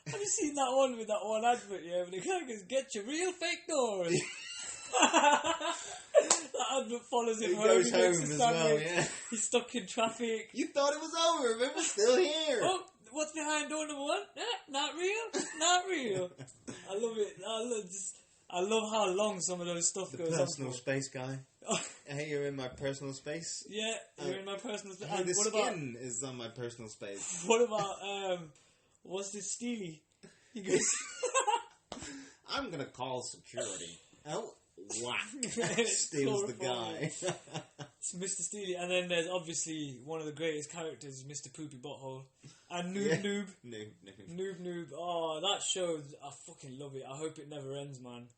have you seen that one with that one advert? Yeah, when the guy goes, "Get your real fake doors." That advert follows him he home. Goes home as well, yeah. He's stuck in traffic. You thought it was over, but we're still here. Oh, what's behind door number 1? Not real. Not real. I love it. I love how long some of those stuff goes on. The personal space guy. Hey, you're in my personal space. Yeah, you're in my personal space. Hey, the skin is on my personal space. What about what's this Steely? He goes, "I'm gonna call security." Oh. Whack! Steals the guy. It's Mr. Steely, and then there's obviously one of the greatest characters, Mr. Poopy Butthole, and Noob. Noob. Oh, that show! I fucking love it. I hope it never ends, man.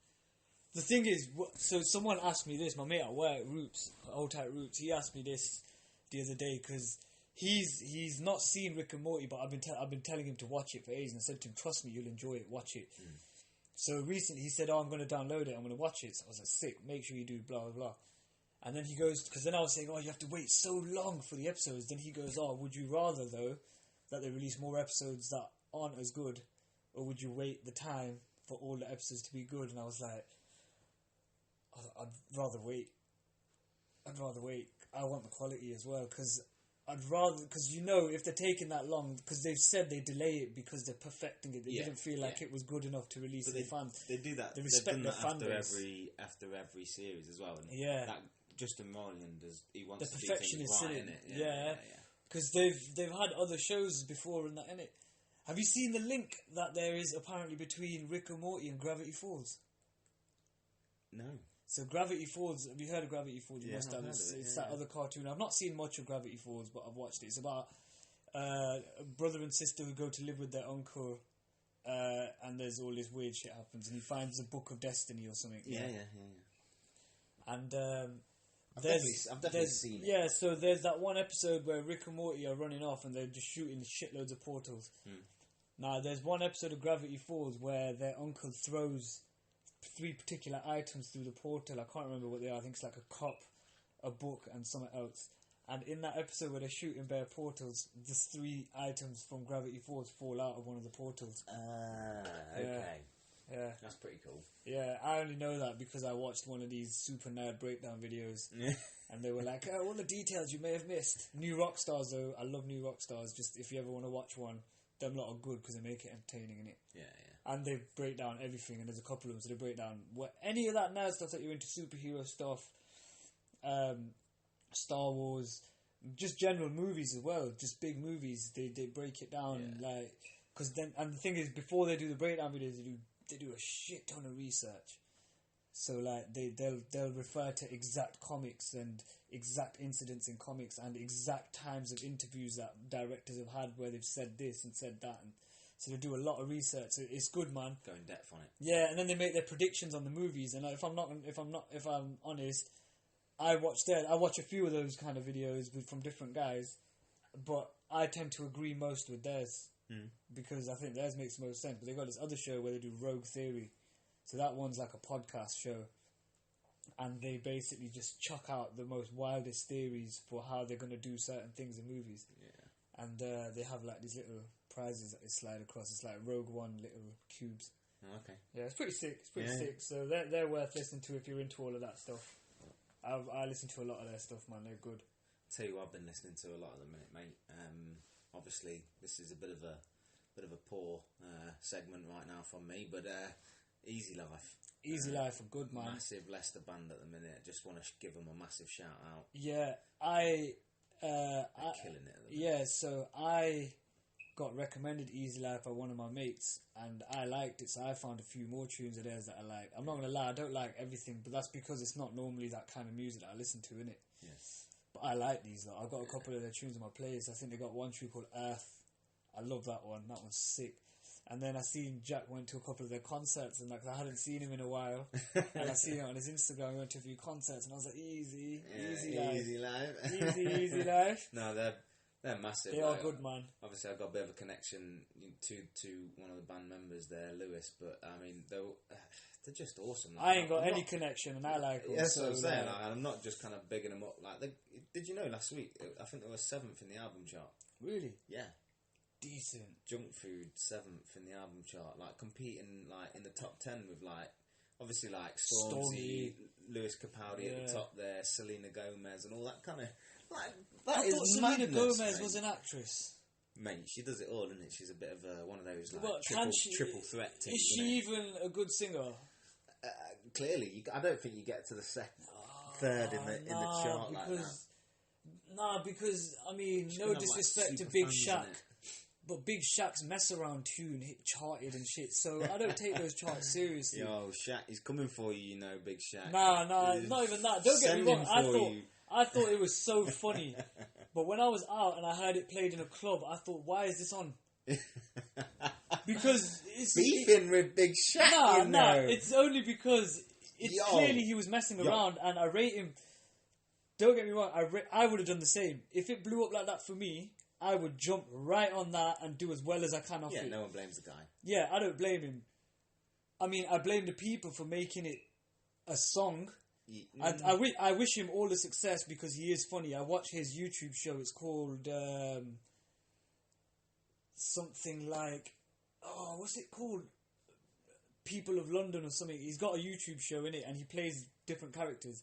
The thing is, so someone asked me this. My mate at work, Old Tight Roots, he asked me this the other day because he's not seen Rick and Morty, but I've been telling him to watch it for ages, and I said to him, "Trust me, you'll enjoy it. Watch it." So recently he said, "Oh, I'm going to download it. I'm going to watch it." So I was like, "Sick, make sure you do blah, blah, blah." And then he goes, because then I was saying, "Oh, you have to wait so long for the episodes." Then he goes, "Oh, would you rather, though, that they release more episodes that aren't as good? Or would you wait the time for all the episodes to be good?" And I was like, I'd rather wait. I want the quality as well, because you know, if they're taking that long, because they've said they delay it because they're perfecting it. They didn't feel like it was good enough to release the fans. They do that. They respect their fan base. After every series as well. And yeah. That Justin Roiland he wants the to do things right, in innit? Yeah. Because they've had other shows before and that, innit? Have you seen the link that there is apparently between Rick and Morty and Gravity Falls? No. So Gravity Falls, have you heard of Gravity Falls? You must have. It's that other cartoon. I've not seen much of Gravity Falls, but I've watched it. It's about a brother and sister who go to live with their uncle, and there's all this weird shit happens, and he finds a book of destiny or something. Yeah. And I've definitely seen it. Yeah, so there's that one episode where Rick and Morty are running off and they're just shooting shitloads of portals. Now, there's one episode of Gravity Falls where their uncle throws 3 particular items through the portal. I can't remember what they are. I think it's like a cup, a book, and something else. And in that episode where they're shooting bare portals, the 3 items from Gravity Falls fall out of one of the portals. Okay. Yeah. That's pretty cool. Yeah, I only know that because I watched one of these super nerd breakdown videos. And they were like, all the details you may have missed. New Rockstars, though. I love New Rockstars. Just if you ever want to watch one, them lot are good because they make it entertaining, innit? Yeah. And they break down everything, and there's a couple of them, so they break down any of that nerd stuff that you're into, superhero stuff, Star Wars, just general movies as well, just big movies. They break it down, like, because then, and the thing is, before they do the breakdown videos, they do a shit ton of research. So like they'll refer to exact comics and exact incidents in comics and exact times of interviews that directors have had where they've said this and said that, and so they do a lot of research. So it's good, man. Go in depth on it. Yeah, and then they make their predictions on the movies. And if I'm honest, I watch a few of those kind of videos from different guys, but I tend to agree most with theirs because I think theirs makes most sense. But they got this other show where they do Rogue Theory, so that one's like a podcast show, and they basically just chuck out the most wildest theories for how they're going to do certain things in movies. Yeah, and they have like these little prizes that they slide across. It's like Rogue One little cubes. Oh, okay. Yeah, it's pretty sick. Sick. So they're worth listening to if you're into all of that stuff. I listen to a lot of their stuff, man. They're good. I'll tell you what I've been listening to a lot at the minute, mate. Obviously, this is a bit of bit of a poor segment right now from me, but Easy Life. Easy Life are good, man. Massive Leicester band at the minute. Just want to give them a massive shout out. Yeah, They're killing it at the minute. Yeah, so I got recommended Easy Life by one of my mates, and I liked it, so I found a few more tunes of theirs that I like. I'm not going to lie, I don't like everything, but that's because it's not normally that kind of music that I listen to, innit? Yes. But I like these, though. I've got a couple of their tunes on my playlist. I think they got one tune called Earth. I love that one. That one's sick. And then I seen Jack went to a couple of their concerts, and like I hadn't seen him in a while, and I seen it on his Instagram. He went to a few concerts, and I was like, easy life, easy life. No, they're massive. They are good, man. Obviously, I've got a bit of a connection to one of the band members there, Lewis. But I mean, they're just awesome. I ain't got any connection, and I like them. That's what I'm saying. Like, I'm not just kind of bigging them up. Like, did you know last week? I think they were 7th in the album chart. Really? Yeah. Decent. Junk Food 7th in the album chart, like competing like in the top 10 with like obviously like Stormzy, Lewis Capaldi at the top there, Selena Gomez and all that kind of like that. I thought Selena Gomez was an actress. Mate, she does it all, isn't it? She's a bit of one of those like triple threat. Is she even a good singer? Clearly, I don't think you get to the third in the chart like that. Nah, because I mean, no disrespect to Big Shaq. But Big Shaq's mess around tune hit charted and shit, so I don't take those charts seriously. Yo, Shaq, he's coming for you, Big Shaq. Nah, not even that. Don't get me wrong. I thought it was so funny, but when I was out and I heard it played in a club, I thought, why is this on? Because it's beefing with Big Shaq. Nah. It's only because it's clearly he was messing around, and I rate him. Don't get me wrong. I would have done the same if it blew up like that for me. I would jump right on that and do as well as I can off it. Yeah, no one blames the guy. Yeah, I don't blame him. I mean, I blame the people for making it a song. I wish him all the success because he is funny. I watch his YouTube show. It's called something like... Oh, what's it called? People of London or something. He's got a YouTube show in it and he plays different characters.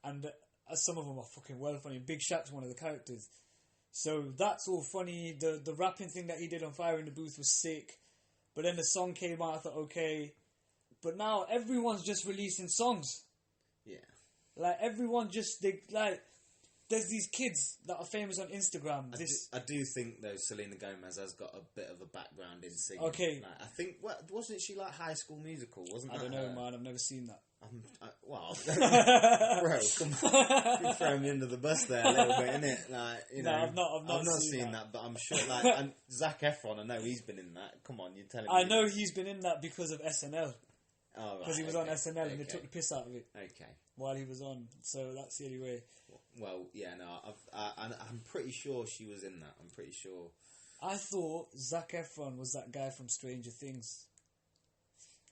And some of them are fucking well funny. Big Shaq's one of the characters. So that's all funny. The rapping thing that he did on Fire in the Booth was sick. But then the song came out, I thought, okay. But now everyone's just releasing songs. Yeah. Like, everyone just, there's these kids that are famous on Instagram. I do think, though, Selena Gomez has got a bit of a background in singing. Okay. Like, I think, wasn't she like High School Musical? Wasn't that? I don't know, man. I've never seen that. Well, bro, come on. You're throwing me under the bus there a little bit, innit? Like, no, I've not seen that, but I'm sure, like, and Zac Efron, I know he's been in that. Come on, you're telling me. I know he's been in that because of SNL. Oh, right. Because he was on SNL and they took the piss out of it. Okay. While he was on, so that's the only way. Well, yeah, no, I'm pretty sure she was in that. I'm pretty sure. I thought Zac Efron was that guy from Stranger Things.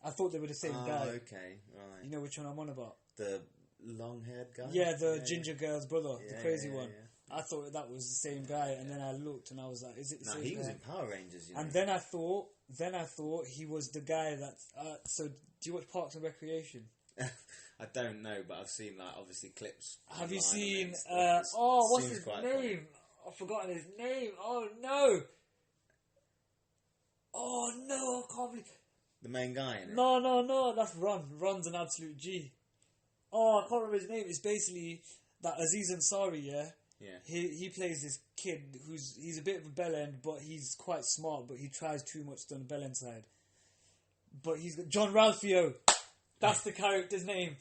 I thought they were the same guy. Okay, right. You know which one I'm on about? The long-haired guy? Yeah, the ginger girl's brother, the crazy one. Yeah. I thought that was the same guy, and then I looked and I was like, is it the same guy? No, he was in Power Rangers, you know. And then I thought he was the guy that... so, do you watch Parks and Recreation? I don't know, but I've seen, like, obviously clips. Have you seen... what's his name? Funny. I've forgotten his name. Oh, no! Oh, no, I can't believe... The main guy in it? No, that's Ron. Ron's an absolute G. Oh, I can't remember his name. It's basically that Aziz Ansari, yeah? Yeah. He plays this kid he's a bit of a bellend, but he's quite smart, but he tries too much on the bellend side. But he's got John Ralphio. That's the character's name.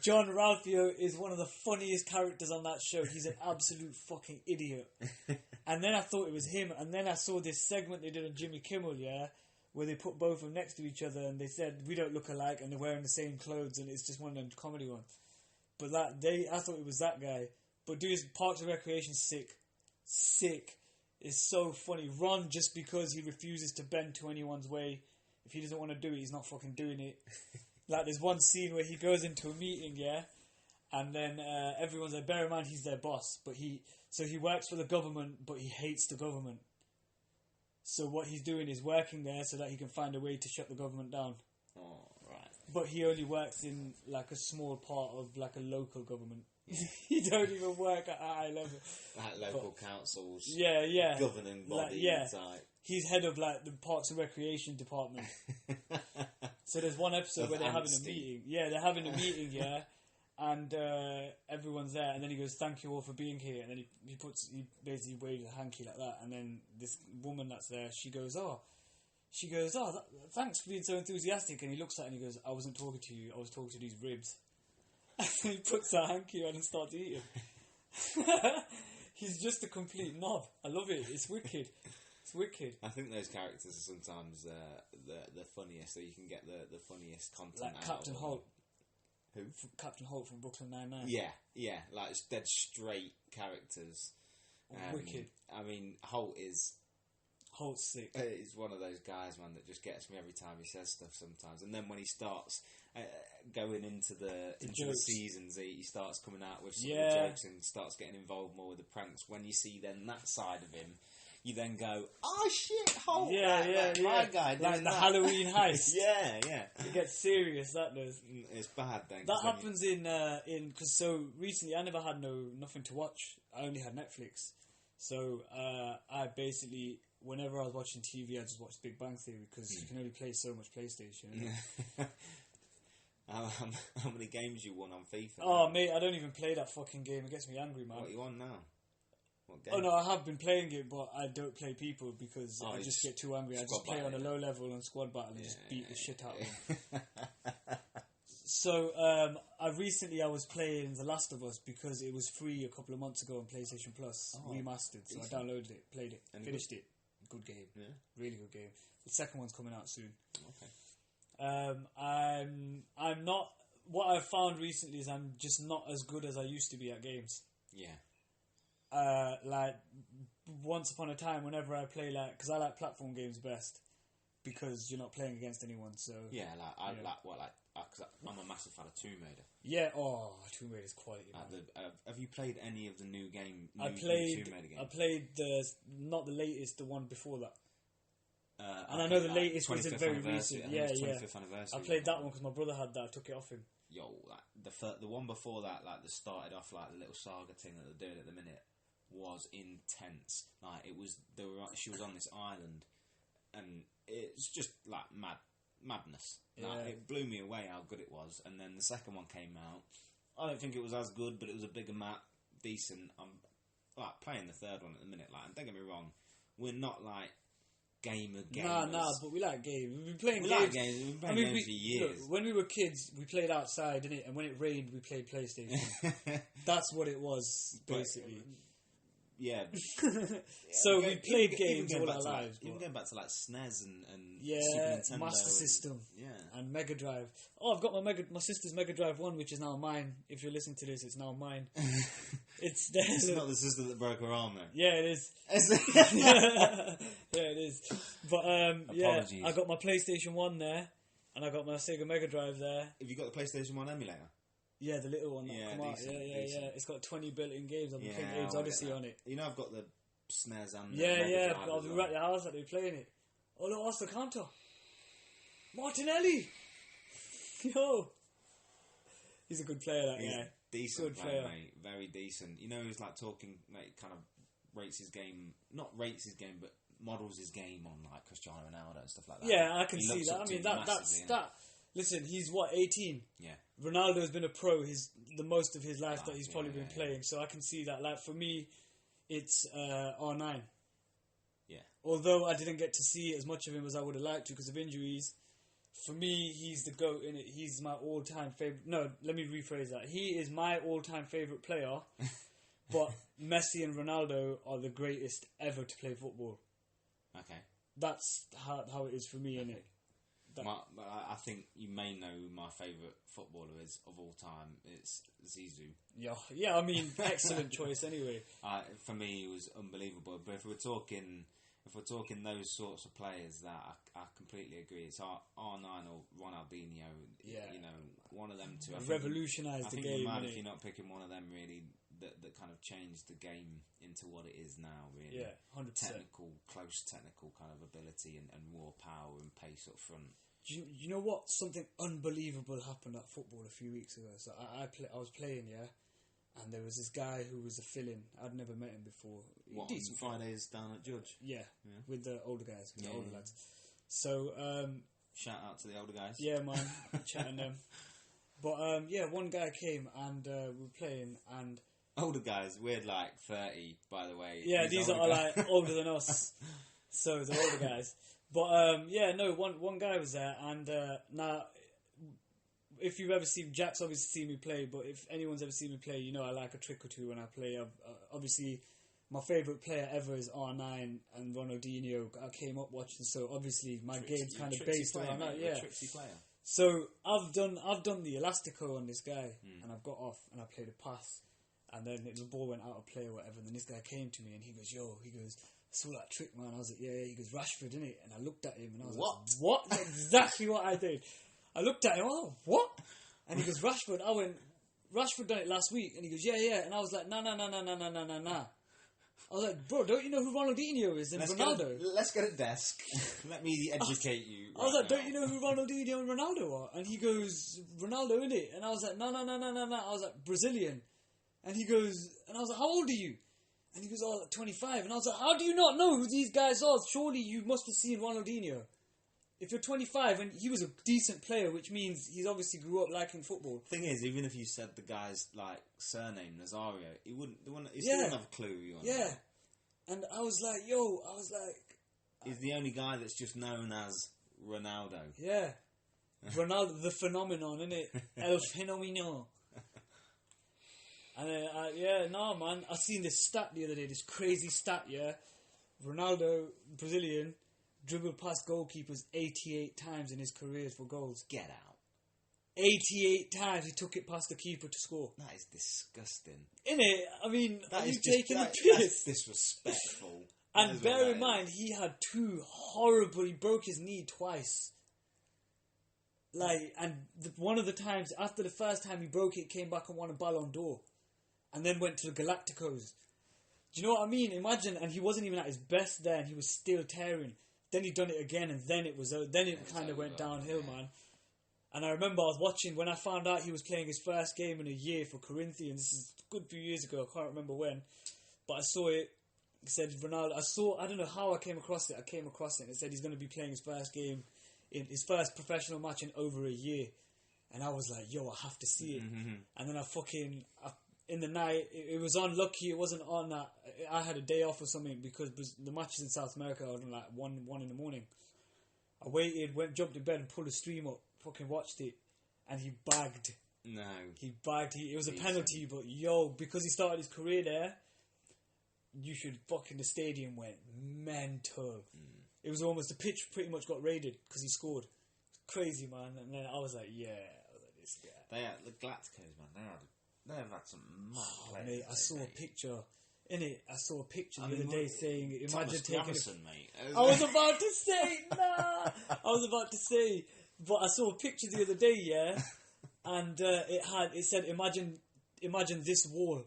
John Ralphio is one of the funniest characters on that show. He's an absolute fucking idiot. And then I thought it was him, and then I saw this segment they did on Jimmy Kimmel, yeah? Where they put both of them next to each other and they said, we don't look alike, and they're wearing the same clothes, and it's just one of them comedy ones. But I thought it was that guy. But dude, Parks and Recreation, sick. It's so funny. Ron, just because he refuses to bend to anyone's way, if he doesn't want to do it, he's not fucking doing it. Like, there's one scene where he goes into a meeting, yeah? And then everyone's like, bear in mind, he's their boss. So he works for the government, but he hates the government. So what he's doing is working there so that he can find a way to shut the government down. Oh, right. But he only works in like a small part of like a local government. He don't even work at a high level. Like local councils. Yeah. Governing body. Like. He's head of like the Parks and Recreation department. So there's one episode where they're having a meeting. Yeah, they're having a meeting. Yeah. And everyone's there, and then he goes, "Thank you all for being here." And then he basically waves a hanky like that, and then this woman that's there, she goes, "Thanks for being so enthusiastic." And he looks at her and he goes, "I wasn't talking to you. I was talking to these ribs." And he puts a hanky on and starts eating. He's just a complete knob. I love it. It's wicked. It's wicked. I think those characters are sometimes the funniest, so you can get the funniest content like out Captain of Holt. Who? Captain Holt from Brooklyn Nine-Nine. Yeah, like it's dead straight characters. Wicked. I mean, Holt's sick. He's one of those guys, man, that just gets me every time he says stuff sometimes. And then when he starts going into the seasons, he starts coming out with some of the jokes and starts getting involved more with the pranks. When you see then that side of him, you then go, "Oh shit, Holt!" My guy, like the Halloween heist. yeah. It gets serious. That does. It's bad then. That happens in because so recently I never had nothing to watch. I only had Netflix, so I basically whenever I was watching TV, I just watched Big Bang Theory because you can only play so much PlayStation. How many games you won on FIFA? Oh mate, I don't even play that fucking game. It gets me angry, man. What are you on now? Oh no, I have been playing it, but I don't play people because I just get too angry. I just play on a low level on squad battle and just beat the shit out of them. So I was playing The Last of Us because it was free a couple of months ago on PlayStation Plus remastered. So I downloaded it, played it, finished it. Good game, really good game. The second one's coming out soon. Okay. I'm not. What I've found recently is I'm just not as good as I used to be at games. Yeah. Like once upon a time, whenever I play because I like platform games best because you're not playing against anyone. So yeah, because I'm a massive fan of Tomb Raider. Yeah, Tomb Raider's quality. Have you played any of the new Tomb Raider games? I played not the latest, the one before that. And I know the latest wasn't very recent. Yeah. 25th anniversary. I played that one because my brother had that. I took it off him. Yo, the one before that, that started off like the little saga thing that they're doing at the minute, was intense. Like she was on this island, and it's just like madness. Like, it blew me away how good it was. And then the second one came out. I don't think it was as good, but it was a bigger map, decent. I'm like playing the third one at the minute. Like, and don't get me wrong, we're not like gamers. Nah, but we like games. We've been playing games. We've been playing games for years. Look, when we were kids, we played outside, didn't it? And when it rained, we played PlayStation. That's what it was, basically. Yeah. So we played games all our lives. Even going back to like SNES and Super Nintendo Master System, yeah, and Mega Drive. Oh, I've got my sister's Mega Drive 1, which is now mine. If you're listening to this, it's now mine. It's not the sister that broke her arm, though. Yeah, it is. Yeah, it is. But Apologies. I got my PlayStation 1 there, and I got my Sega Mega Drive there. Have you got the PlayStation 1 emulator? Yeah, the little one that come out. Decent. It's got 20 built-in games. I've been playing Abe's Odyssey on it. You know, I've got the SNES and the I'll be right at the house that they're playing it. Oh no, what's the counter? Martinelli! Yo! He's a good player, that guy. Decent player, mate. Very decent. You know, he's like talking, like, kind of rates his game, not rates his game, but models his game on like Cristiano Ronaldo and stuff like that. Yeah, I can see that. I mean, that's. Listen, he's 18? Yeah. Ronaldo's been a pro the most of his life that he's probably been playing, so I can see that. Like, for me, it's R9. Yeah. Although I didn't get to see as much of him as I would have liked to because of injuries, for me, he's the GOAT in it. He's my all-time favourite. No, let me rephrase that. He is my all-time favourite player, but Messi and Ronaldo are the greatest ever to play football. Okay. That's how it is for me, innit? I think you may know who my favourite footballer is of all time. It's Zizou. Yeah. I mean, excellent choice. Anyway, for me, he was unbelievable. But if we're talking those sorts of players, that I completely agree. It's R9 or Ronaldinho. Yeah, you know, one of them two. Revolutionised the game. I think you're mad if you're not picking one of them really. That kind of changed the game into what it is now, really. Yeah, 100%. Close technical kind of ability and raw power and pace up front. You know what? Something unbelievable happened at football a few weeks ago. So I was playing, and there was this guy who was a fill-in. I'd never met him before. What, decent Fridays down at Judge? Yeah, with the older guys, with the older lads. So shout out to the older guys. Yeah, man, chatting them. But one guy came and we were playing, and older guys, we're like 30, by the way. Yeah, these are like older than us, so they're older guys. But one guy was there, and now, if you've ever seen Jack's obviously seen me play, but if anyone's ever seen me play, you know I like a trick or two when I play. Obviously, my favourite player ever is R9 and Ronaldinho. I came up watching, so obviously my game's kind of based around that. Yeah, tricksy player. So I've done the elastico on this guy, and I've got off and I played a pass, and then the ball went out of play or whatever. And then this guy came to me and he goes, I saw that trick, man. I was like, yeah. He goes, Rashford, innit? And I looked at him and I was like, what? That's exactly what I did. I looked at him, I was like, what? And he goes, Rashford. I went, Rashford done it last week. And he goes, yeah. And I was like, nah. I was like, bro, don't you know who Ronaldinho is and Ronaldo? Let's get a desk. Let me educate you. I was like, don't you know who Ronaldinho and Ronaldo are? And he goes, Ronaldo, innit? And I was like, no. I was like, Brazilian. And he goes, and I was like, how old are you? And he goes, like 25. And I was like, how do you not know who these guys are? Surely you must have seen Ronaldinho. If you're 25, and he was a decent player, which means he's obviously grew up liking football. Thing is, even if you said the guy's like surname Nazario, he still wouldn't have a clue. And I was like, he's the only guy that's just known as Ronaldo. Yeah, Ronaldo, the phenomenon, innit? El Fenomeno. And then, man, I seen this stat the other day, this crazy stat, Ronaldo, Brazilian, dribbled past goalkeepers 88 times in his career for goals. Get out. 88 times he took it past the keeper to score. That is disgusting. Innit? I mean, that are you just, taking the piss? That's disrespectful. And bear in mind, he had he broke his knee twice. One of the times, after the first time he broke it, came back and won a Ballon d'Or. And then went to the Galacticos. Do you know what I mean? Imagine, and he wasn't even at his best there, and he was still tearing. Then he'd done it again, and then it kind of went downhill, man. And I remember I was watching, when I found out he was playing his first game in a year for Corinthians, this is a good few years ago, I can't remember when, but I saw it, it said Ronaldo, I don't know how I came across it, and it said he's going to be playing his first game, in his first professional match in over a year. And I was like, I have to see it. Mm-hmm. And then in the night, it was unlucky. It wasn't on that. I had a day off or something because the matches in South America are like 1 in the morning. I waited, jumped in bed and pulled a stream up. Fucking watched it, and he bagged. No, he bagged. It was a penalty, but because he started his career there, the stadium went mental. It was almost the pitch pretty much got raided because he scored. Crazy, man. And then I was like, this guy. They had the Galacticos, man. They have had some mad players. Mate, I saw a picture. I saw a picture the other day saying, imagine taking mate. I was about to say, but I saw a picture the other day, and it said, imagine this wall,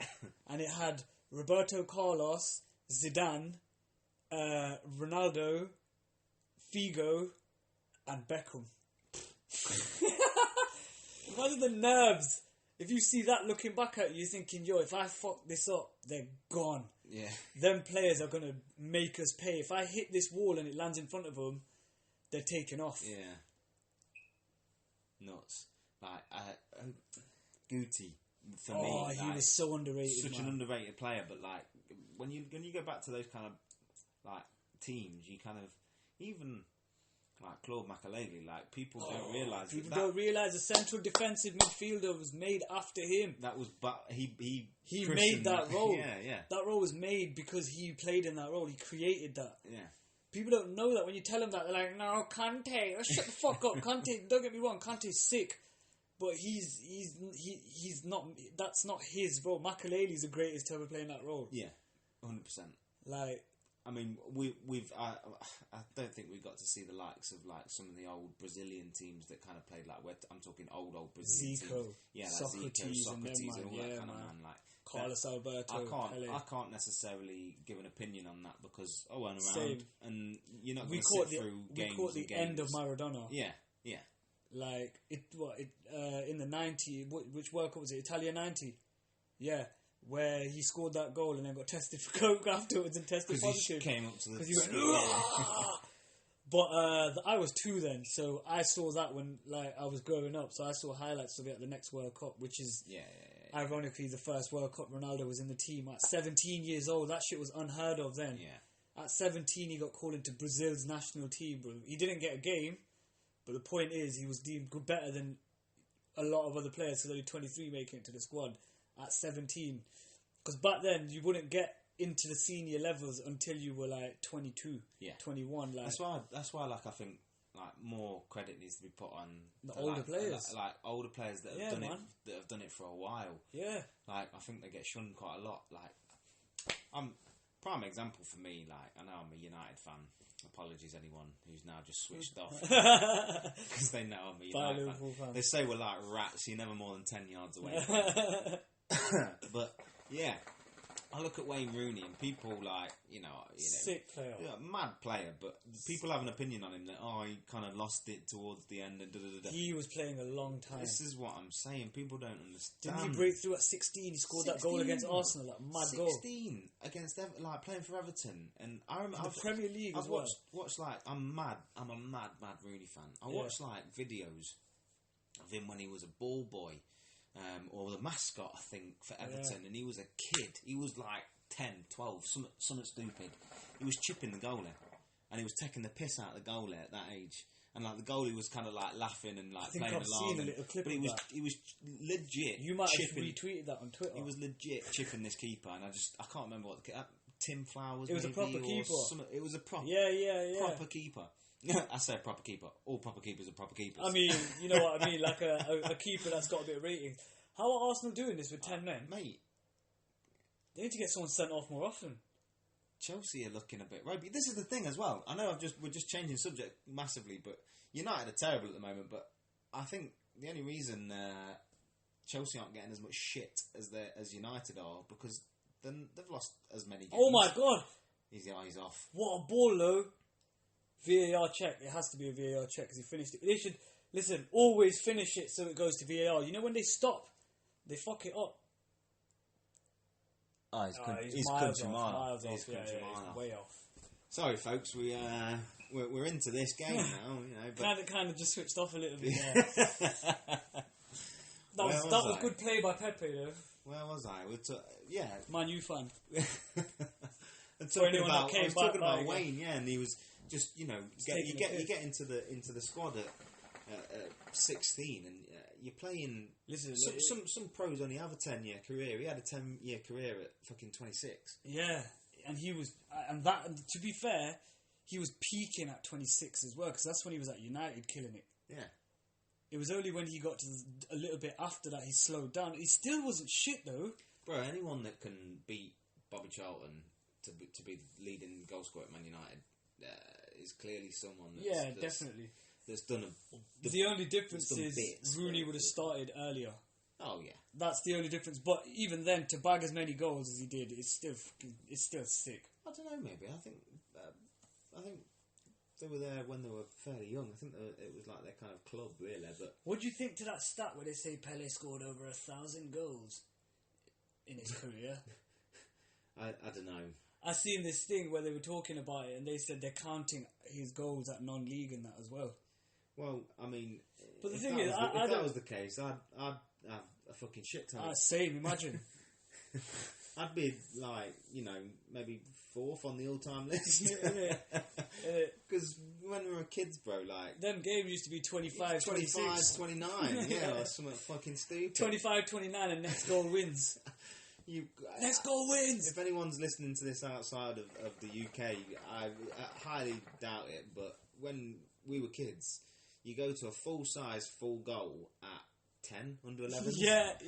and it had Roberto Carlos, Zidane, Ronaldo, Figo, and Beckham. Imagine the nerves. If you see that looking back at you, you're thinking, if I fuck this up, they're gone. Yeah. Them players are going to make us pay. If I hit this wall and it lands in front of them, they're taking off. Yeah. Nuts. Guti, for me. He was so underrated, such an underrated player, but when you go back to those kind of teams, you kind of, even Claude Makélélé, people don't realise. People don't realise a central defensive midfielder was made after him. That was, he made that role. Yeah. That role was made because he played in that role. He created that. Yeah. People don't know that. When you tell them that, they're like, "No, Kante, shut the fuck up, Kante." Don't get me wrong, Kante's sick, but he's not. That's not his role. Makelele's the greatest to ever play in that role. Yeah, 100%. I mean, I don't think we got to see the likes of some of the old Brazilian teams that kind of played I'm talking old Brazilian Zico, teams. Yeah, Socrates and all that kind of man. Carlos Alberto. I can't necessally give an opinion on that because I weren't around. Same. And you're not going to sit through games. We caught the end of Maradona. Yeah. In the 90s, which World Cup was it? Italia 90. Yeah, where he scored that goal and then got tested for coke afterwards and tested positive. Because he came up to the... Because he went... But I was 2 then, so I saw that when I was growing up. So I saw highlights of it at the next World Cup, which is ironically the first World Cup Ronaldo was in the team at 17 years old. That shit was unheard of then. Yeah. At 17, he got called into Brazil's national team, bro. He didn't get a game, but the point is he was deemed better than a lot of other players because only 23 making it to the squad at 17. Because back then you wouldn't get into the senior levels until you were 22, 21. That's why I think more credit needs to be put on the older players, older players that have done it for a while. Yeah, I think they get shunned quite a lot. I'm prime example for me. I know I'm a United fan. Apologies, anyone who's now just switched off because they know I'm a United fan. They say we're like rats. You're never more than 10 yards away. But yeah. I look at Wayne Rooney and people sick player, mad player, but people have an opinion on him that he kind of lost it towards the end and He was playing a long time. This is what I'm saying. People don't understand. Didn't he break through at 16? He scored that goal against Arsenal, mad 16 goal. 16 against playing for Everton, and I remember the Premier League as well. Watched I'm mad. I'm a mad Rooney fan. I watched videos of him when he was a ball boy. Or the mascot, I think, for Everton, and he was a kid. He was 10, 12, something stupid. He was chipping the goalie, and he was taking the piss out of the goalie at that age. And the goalie was kind of laughing and playing along. Seen a little clip but he was legit. You might have retweeted that on Twitter. He was legit chipping this keeper, and I can't remember what Tim Flowers. It was a proper keeper. It was a proper proper keeper. I say proper keeper. All proper keepers are proper keepers. I mean, you know what I mean? A keeper that's got a bit of rating. How are Arsenal doing this with 10 men? Mate, they need to get someone sent off more often. Chelsea are looking a bit ropey. This is the thing as well. I know we're just changing subject massively, but United are terrible at the moment. But I think the only reason Chelsea aren't getting as much shit as United are because then they've lost as many games. Oh my god! He's off. What a ball though! VAR check. It has to be a VAR check because he finished it. They should always finish it so it goes to VAR. You know when they stop, they fuck it up. He's country mile. He's way off. Sorry, folks. We're into this game now. But kind of just switched off a little bit. That was good play by Pepe though. Where was I? Man U fan. I was talking about Wayne, and he was just you get into the squad at 16, and you're playing. Listen, some pros only have a 10-year career. He had a 10-year career at fucking 26. Yeah, and he was, and to be fair, he was peaking at 26 as well because that's when he was at United killing it. Yeah. It was only when he got to a little bit after that he slowed down. He still wasn't shit though. Bro, anyone that can beat Bobby Charlton to be the leading goal scorer at Man United is clearly someone that's definitely. That's done the only difference is Rooney would have started earlier. Oh yeah, that's the only difference. But even then, to bag as many goals as he did, it's still sick. I don't know. Maybe I think they were there when they were fairly young. I think it was like their kind of club, really. But what do you think to that stat where they say Pele scored over 1,000 goals in his career? I don't know. I seen this thing where they were talking about it, and they said they're counting his goals at non-league and that as well. Well, I mean, but the thing is, if that was the case, I'd have a fucking shit ton. Same, imagine. I'd be maybe 4th on the all-time list. Because when we were kids, bro, them games used to be 25, 26. 29, or something fucking stupid. 25, 29, and next goal wins. Next goal wins! If anyone's listening to this outside of the UK, I highly doubt it, but when we were kids, you go to a full-size, full goal at 10, under 11. Yeah.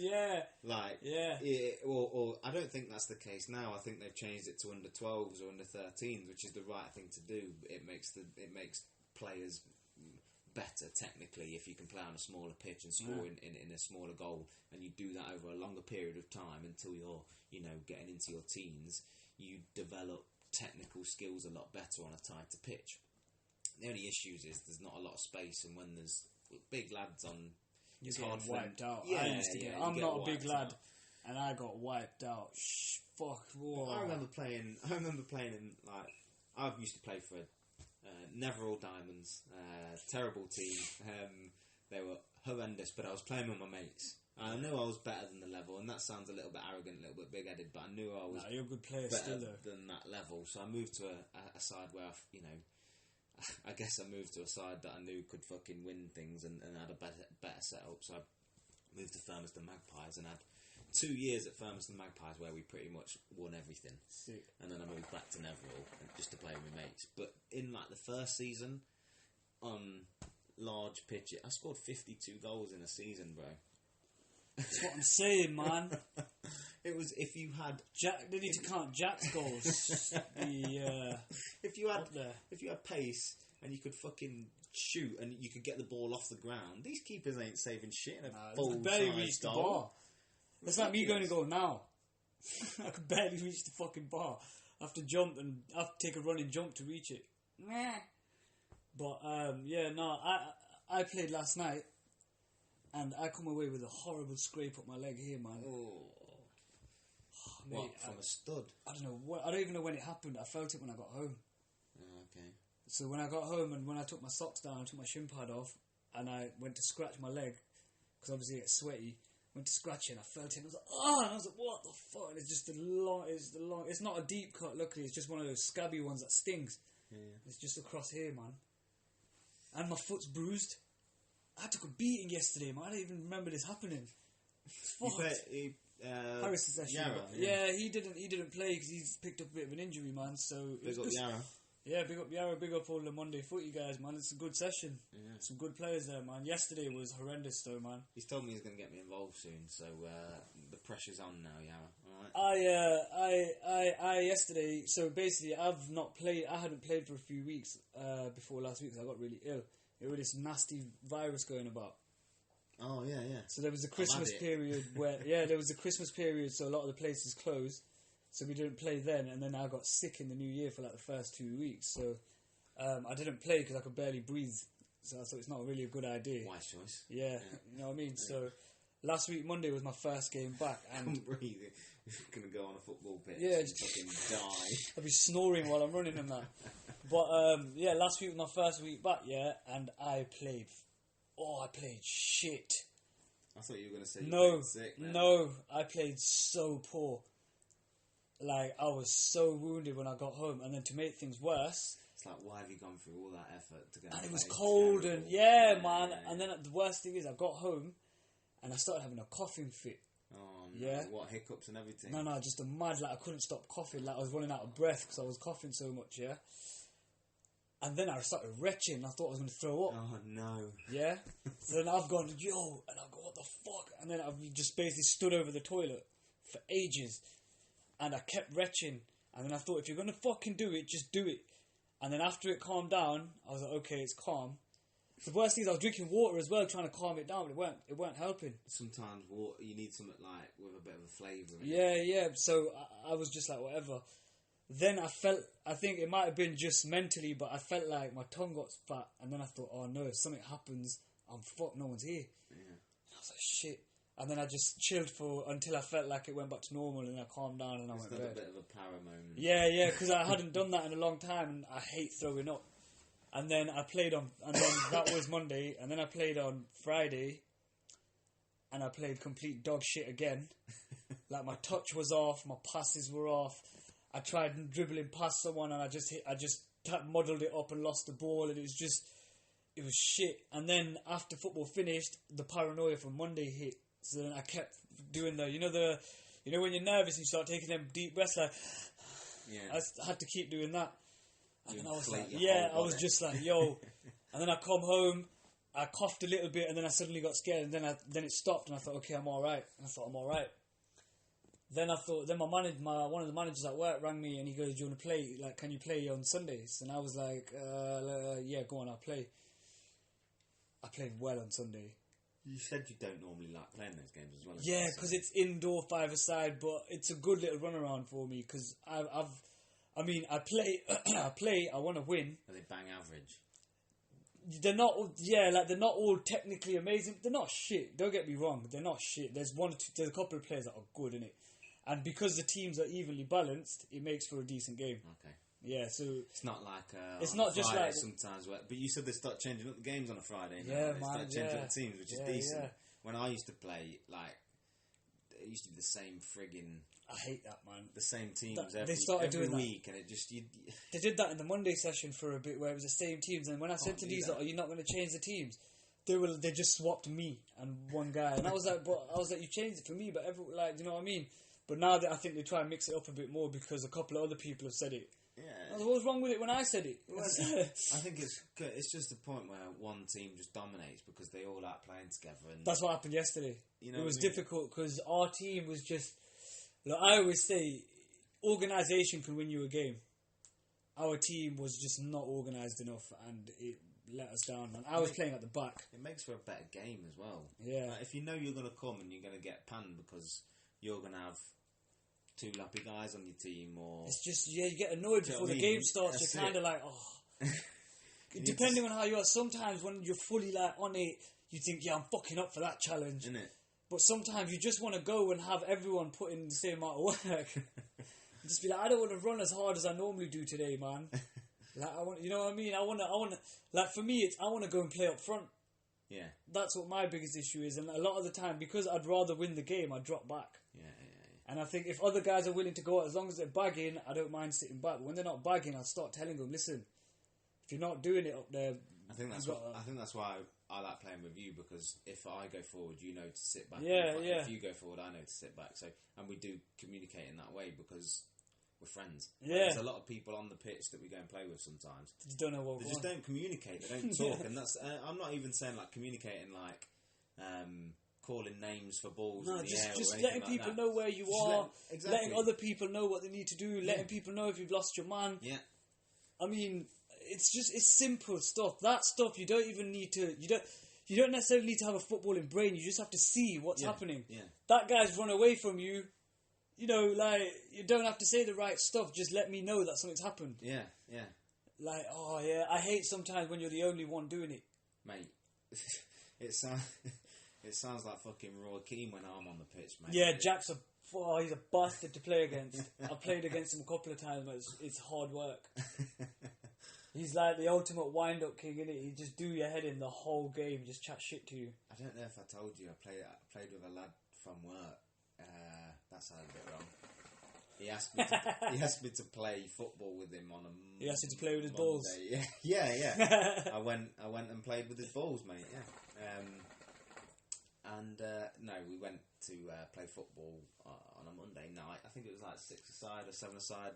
Or I don't think that's the case now. I think they've changed it to under 12s or under 13s, which is the right thing to do. It makes players better technically if you can play on a smaller pitch and score in a smaller goal, and you do that over a longer period of time until you're getting into your teens. You develop technical skills a lot better on a tighter pitch. The only issues is there's not a lot of space, and when there's big lads on, it's hard wiped out. Yeah, I'm not a big lad, and I got wiped out. Fuck. Whoa. I remember playing in, like, I used to play for Never All Diamonds, terrible team. They were horrendous, but I was playing with my mates. I knew I was better than the level, and that sounds a little bit arrogant, a little bit big-headed, but I knew I was you're a good player better still, though. than that level. So I moved to a side where, I guess I moved to a side that I knew could fucking win things and had a better setup. So I moved to Firmiston Magpies and had 2 years at Firmiston Magpies where we pretty much won everything. Sick. And then I moved back to Neville just to play with my mates. But in like the first season, on large pitches, I scored 52 goals in a season, bro. That's what I'm saying, man. It was if you had They need to count Jack's goals. if you had pace and you could fucking shoot and you could get the ball off the ground. These keepers ain't saving shit in a full barely size reach the goal. bar. It's like me going to go now. I could barely reach the fucking bar. I have to jump and I have to take a running jump to reach it. But I played last night. And I come away with a horrible scrape up my leg here, man. Oh, mate, what, from a stud? I don't know. I don't even know when it happened. I felt it when I got home. Oh, okay. So when I got home and when I took my socks down, I took my shin pad off, and I went to scratch my leg because obviously it gets sweaty. Went to scratch it, and I felt it. And I was like, oh! And I was like, what the fuck? And it's just It's not a deep cut. Luckily, it's just one of those scabby ones that stings. Yeah. It's just across here, man. And my foot's bruised. I took a beating yesterday, man. I don't even remember this happening. Harris is actually Yara, he didn't play because he's picked up a bit of an injury, man. So big up Yara. Yeah, big up Yara, big up all the Monday footy guys, man. It's a good session. Yeah. Some good players there, man. Yesterday was horrendous, though, man. He's told me he's going to get me involved soon, so the pressure's on now, Yara. All right. I yesterday. So basically, I've not played. I hadn't played for a few weeks before last week because I got really ill. There was this nasty virus going about. Oh, yeah. So there was a Christmas period where... there was a Christmas period, so a lot of the places closed. So we didn't play then, and then I got sick in the new year for like the first 2 weeks. So I didn't play because I could barely breathe. So I thought it's not really a good idea. Wise choice. Yeah, you know what I mean? Yeah. So last week, Monday, was my first game back. And I couldn't breathe. You're going to go on a football pitch and fucking die. I'll be snoring while I'm running and that. But, last week was my first week back, and I played shit. I thought you were going to say you played sick, man. No, I played so poor. Like, I was so wounded when I got home, and then to make things worse... It's like, why have you gone through all that effort to go and it was cold, terrible. And man, and then the worst thing is, I got home, and I started having a coughing fit. Oh, no. Yeah. What, hiccups and everything? No, just a mad, I couldn't stop coughing, I was running out of breath because I was coughing so much, And then I started retching. I thought I was going to throw up. Oh, no. Yeah? So then I've gone, yo, and I go, what the fuck? And then I've just basically stood over the toilet for ages. And I kept retching. And then I thought, if you're going to fucking do it, just do it. And then after it calmed down, I was like, okay, it's calm. The worst thing is I was drinking water as well, trying to calm it down, but it weren't helping. Sometimes water, you need something like with a bit of a flavour. Yeah. So I was just like, whatever. Then I think it might have been just mentally, but I felt like my tongue got fat, and then I thought, oh no, if something happens, I'm fucked, no one's here. Yeah. And I was like, shit. And then I just chilled until I felt like it went back to normal, and I calmed down and I went to bed. A bit of a para moment. Yeah, because I hadn't done that in a long time, and I hate throwing up. And then that was Monday, and then I played on Friday, and I played complete dog shit again. Like, my touch was off, my passes were off. I tried dribbling past someone, and I just muddled it up and lost the ball, and it was shit. And then after football finished, the paranoia from Monday hit. So then I kept doing when you're nervous and you start taking them deep breaths, like, I had to keep doing that. And then I was like, I was just like, yo. And then I come home, I coughed a little bit, and then I suddenly got scared, and then it stopped, and I thought, okay, I'm all right. And I thought, I'm all right. Then one of the managers at work rang me, and he goes, do you want to play? Like, can you play on Sundays? And I was like, yeah, go on, I'll play. I played well on Sunday. You said you don't normally like playing those games as well. Yeah, because it's indoor 5-a-side, but it's a good little runaround for me, because I play, I want to win. Are they bang average? they're not all technically amazing. They're not shit. Don't get me wrong. They're not shit. There's a couple of players that are good in it, and because the teams are evenly balanced, it makes for a decent game. Okay. Yeah, so it's not like it's not just Friday like sometimes. But you said they start changing up the games on a Friday. Yeah, they man. start changing up the teams, which is decent. Yeah. When I used to play, like, it used to be the same frigging. I hate that, man. The same teams every week, and it just they did that in the Monday session for a bit, where it was the same teams. And when I said to these, "Are you not going to change the teams?" They just swapped me and one guy, and I was like, you changed it for me, but you know what I mean? But now that I think they try and mix it up a bit more because a couple of other people have said it. Yeah. What was wrong with it when I said it? I think it's good. It's just a point where one team just dominates because they all like playing together. And that's what happened yesterday. You know, it was difficult because our team was just. Look, I always say, organisation can win you a game. Our team was just not organised enough, and it let us down. And I was playing at the back. It makes for a better game as well. Yeah. Like, if you know you're going to come and you're going to get panned because you're going to have two lappy guys on your team, or it's just you get annoyed before the game starts. You're kind of like, depending on how you are. Sometimes when you're fully like on it, you think, I'm fucking up for that challenge. Isn't it? But sometimes you just want to go and have everyone put in the same amount of work. Just be like, I don't want to run as hard as I normally do today, man. Like I want, you know what I mean? I want to. Like for me, I want to go and play up front. Yeah. That's what my biggest issue is, and a lot of the time, because I'd rather win the game, I drop back. Yeah. And I think if other guys are willing to go out, as long as they're bagging, I don't mind sitting back. But when they're not bagging, I'll start telling them, listen, if you're not doing it up there, I think that's why I like playing with you, because if I go forward, you know to sit back. Yeah. If you go forward, I know to sit back. So, and we do communicate in that way because we're friends. Yeah. There's a lot of people on the pitch that we go and play with sometimes. You don't know what. They just don't communicate. They don't talk, and that's. I'm not even saying like communicating like. Calling names for balls. No, in the air just or letting like people that. know where you are, exactly. letting other people know what they need to do, letting people know if you've lost your man. Yeah. I mean, it's simple stuff. That stuff you don't even need to. You don't necessarily need to have a footballing brain. You just have to see what's happening. Yeah. That guy's run away from you. You know, like you don't have to say the right stuff. Just let me know that something's happened. Yeah. Like, I hate sometimes when you're the only one doing it, mate. It sounds like fucking Roy Keane when I'm on the pitch, mate. Yeah, Jack's he's a bastard to play against. I've played against him a couple of times, but it's hard work. He's like the ultimate wind-up king, innit? He just do your head in the whole game, just chat shit to you. I don't know if I told you, I played with a lad from work. That sounded a bit wrong. He asked me to play football with him on a. He asked you to play with his Monday. balls. Yeah. I went and played with his balls, mate. Yeah. No, we went to play football on a Monday night. I think it was like 6-a-side or 7-a-side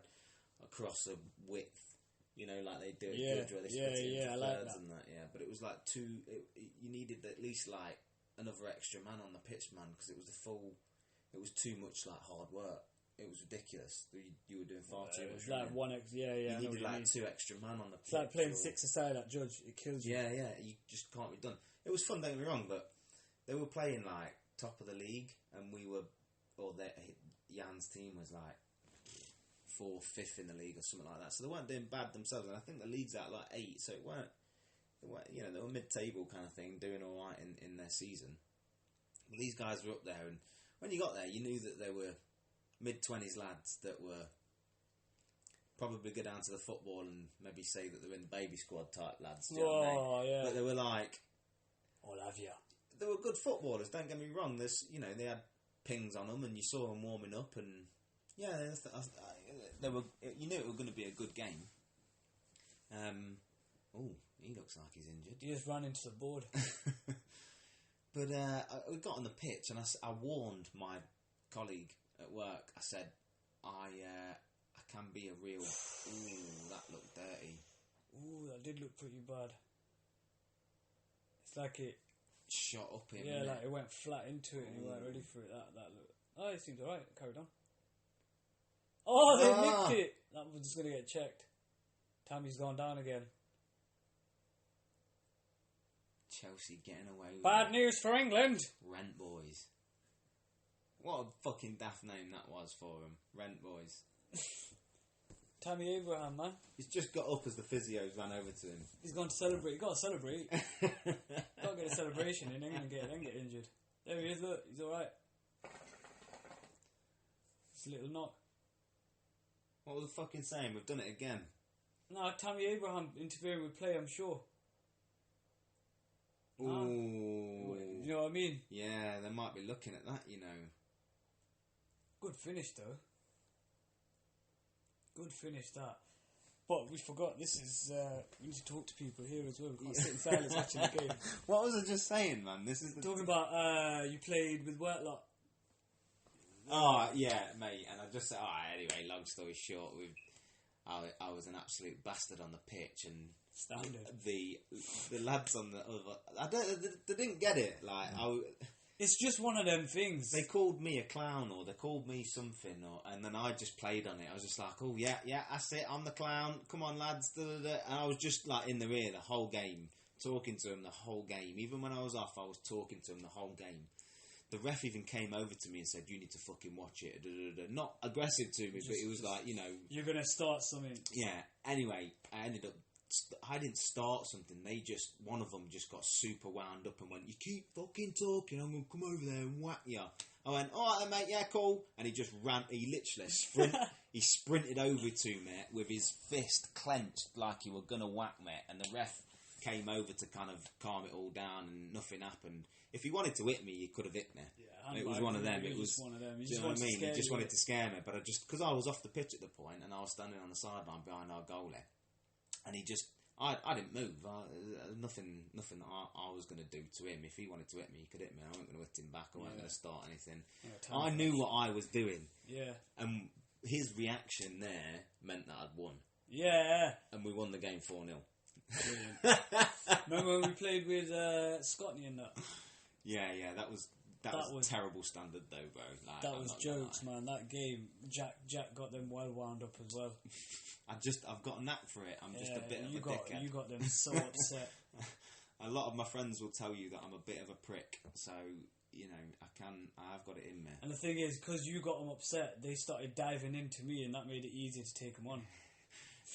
across a width. You know, like they do it where they split it into thirds and that. Yeah, but it was like you needed at least like another extra man on the pitch, man, because it was too much like hard work. It was ridiculous. You were doing far too much. Like one you needed like 2 extra man on the pitch. It's like playing 6-a-side at Judge. It kills you. Yeah. You just can't be done. It was fun, don't get me wrong, but they were playing like top of the league, and Jan's team was like 4th, 5th in the league or something like that. So they weren't doing bad themselves, and I think the league's at like 8, so they were they were mid-table kind of thing, doing all right in their season. But these guys were up there, and when you got there, you knew that they were mid-20s lads that were probably go down to the football and maybe say that they're in the baby squad type lads. Do you know what I mean? Yeah. But they were like, I'll have you. They were good footballers. Don't get me wrong. They had pings on them, and you saw them warming up, and they were. You knew it was going to be a good game. He looks like he's injured. He just ran into the board. But we got on the pitch, and I warned my colleague at work. I said, I can be a real. Ooh, that looked dirty. Ooh, that did look pretty bad. It's like it shot up him. Yeah, like it went flat into it, and he weren't ready for it. That looked. Oh, it seems alright. Carried on. Oh, they nicked it. That was just gonna get checked. Tammy's gone down again. Chelsea getting away with bad news for England. Rent boys. What a fucking daft name that was for them. Rent boys. Tammy Abraham, man. He's just got up as the physios ran over to him. He's gone to celebrate. Got to celebrate. Got to get a celebration in. Then get injured. There he is. Look, he's all right. It's a little knock. What was the fucking saying? We've done it again. No, Tammy Abraham interfering with play, I'm sure. Ooh. You know what I mean? Yeah, they might be looking at that, you know. Good finish, though. Good finish, that. But we forgot, this is... we need to talk to people here as well. We can't sit in silence watching the game. What was I just saying, man? This is Talking about, you played with Whitlock. Oh, yeah, mate. And I just said, anyway, long story short, I was an absolute bastard on the pitch, and Standard. The lads on the other, they didn't get it. Like, it's just one of them things. They called me a clown, or they called me something, and then I just played on it. I was just like, oh yeah, that's it. I'm the clown. Come on, lads. Da, da, da. And I was just like in their ear the whole game, talking to them the whole game. Even when I was off, I was talking to them the whole game. The ref even came over to me and said, you need to fucking watch it. Da, da, da. Not aggressive to me, but it was like, you know... You're going to start something. Yeah. Anyway, I didn't start something. One of them just got super wound up and went, you keep fucking talking, I'm going to come over there and whack you. I went, alright then, mate, yeah, cool. And he just ran, he literally sprinted over to me with his fist clenched like he were going to whack me. And the ref came over to kind of calm it all down, and nothing happened. If he wanted to hit me, he could have hit me. Yeah, it was one of them. It was one of them. Do you know what I mean? He just wanted to scare me, but because I was off the pitch at the point and I was standing on the sideline behind our goalie, and he just, I didn't move. Nothing that I was going to do to him. If he wanted to hit me, he could hit me. I wasn't going to hit him back. I wasn't going to start anything. Yeah, I knew what I was doing. Yeah. And his reaction there meant that I'd won. Yeah. And we won the game 4-0. Remember when we played with Scotty and that? Yeah, that was terrible standard though, bro. Like, that was jokes, man. That game, Jack got them well wound up as well. I've got a knack for it. I'm just a bit of a dickhead. You got them so upset. A lot of my friends will tell you that I'm a bit of a prick, so you know I've got it in me. And the thing is, because you got them upset, they started diving into me, and that made it easier to take them on.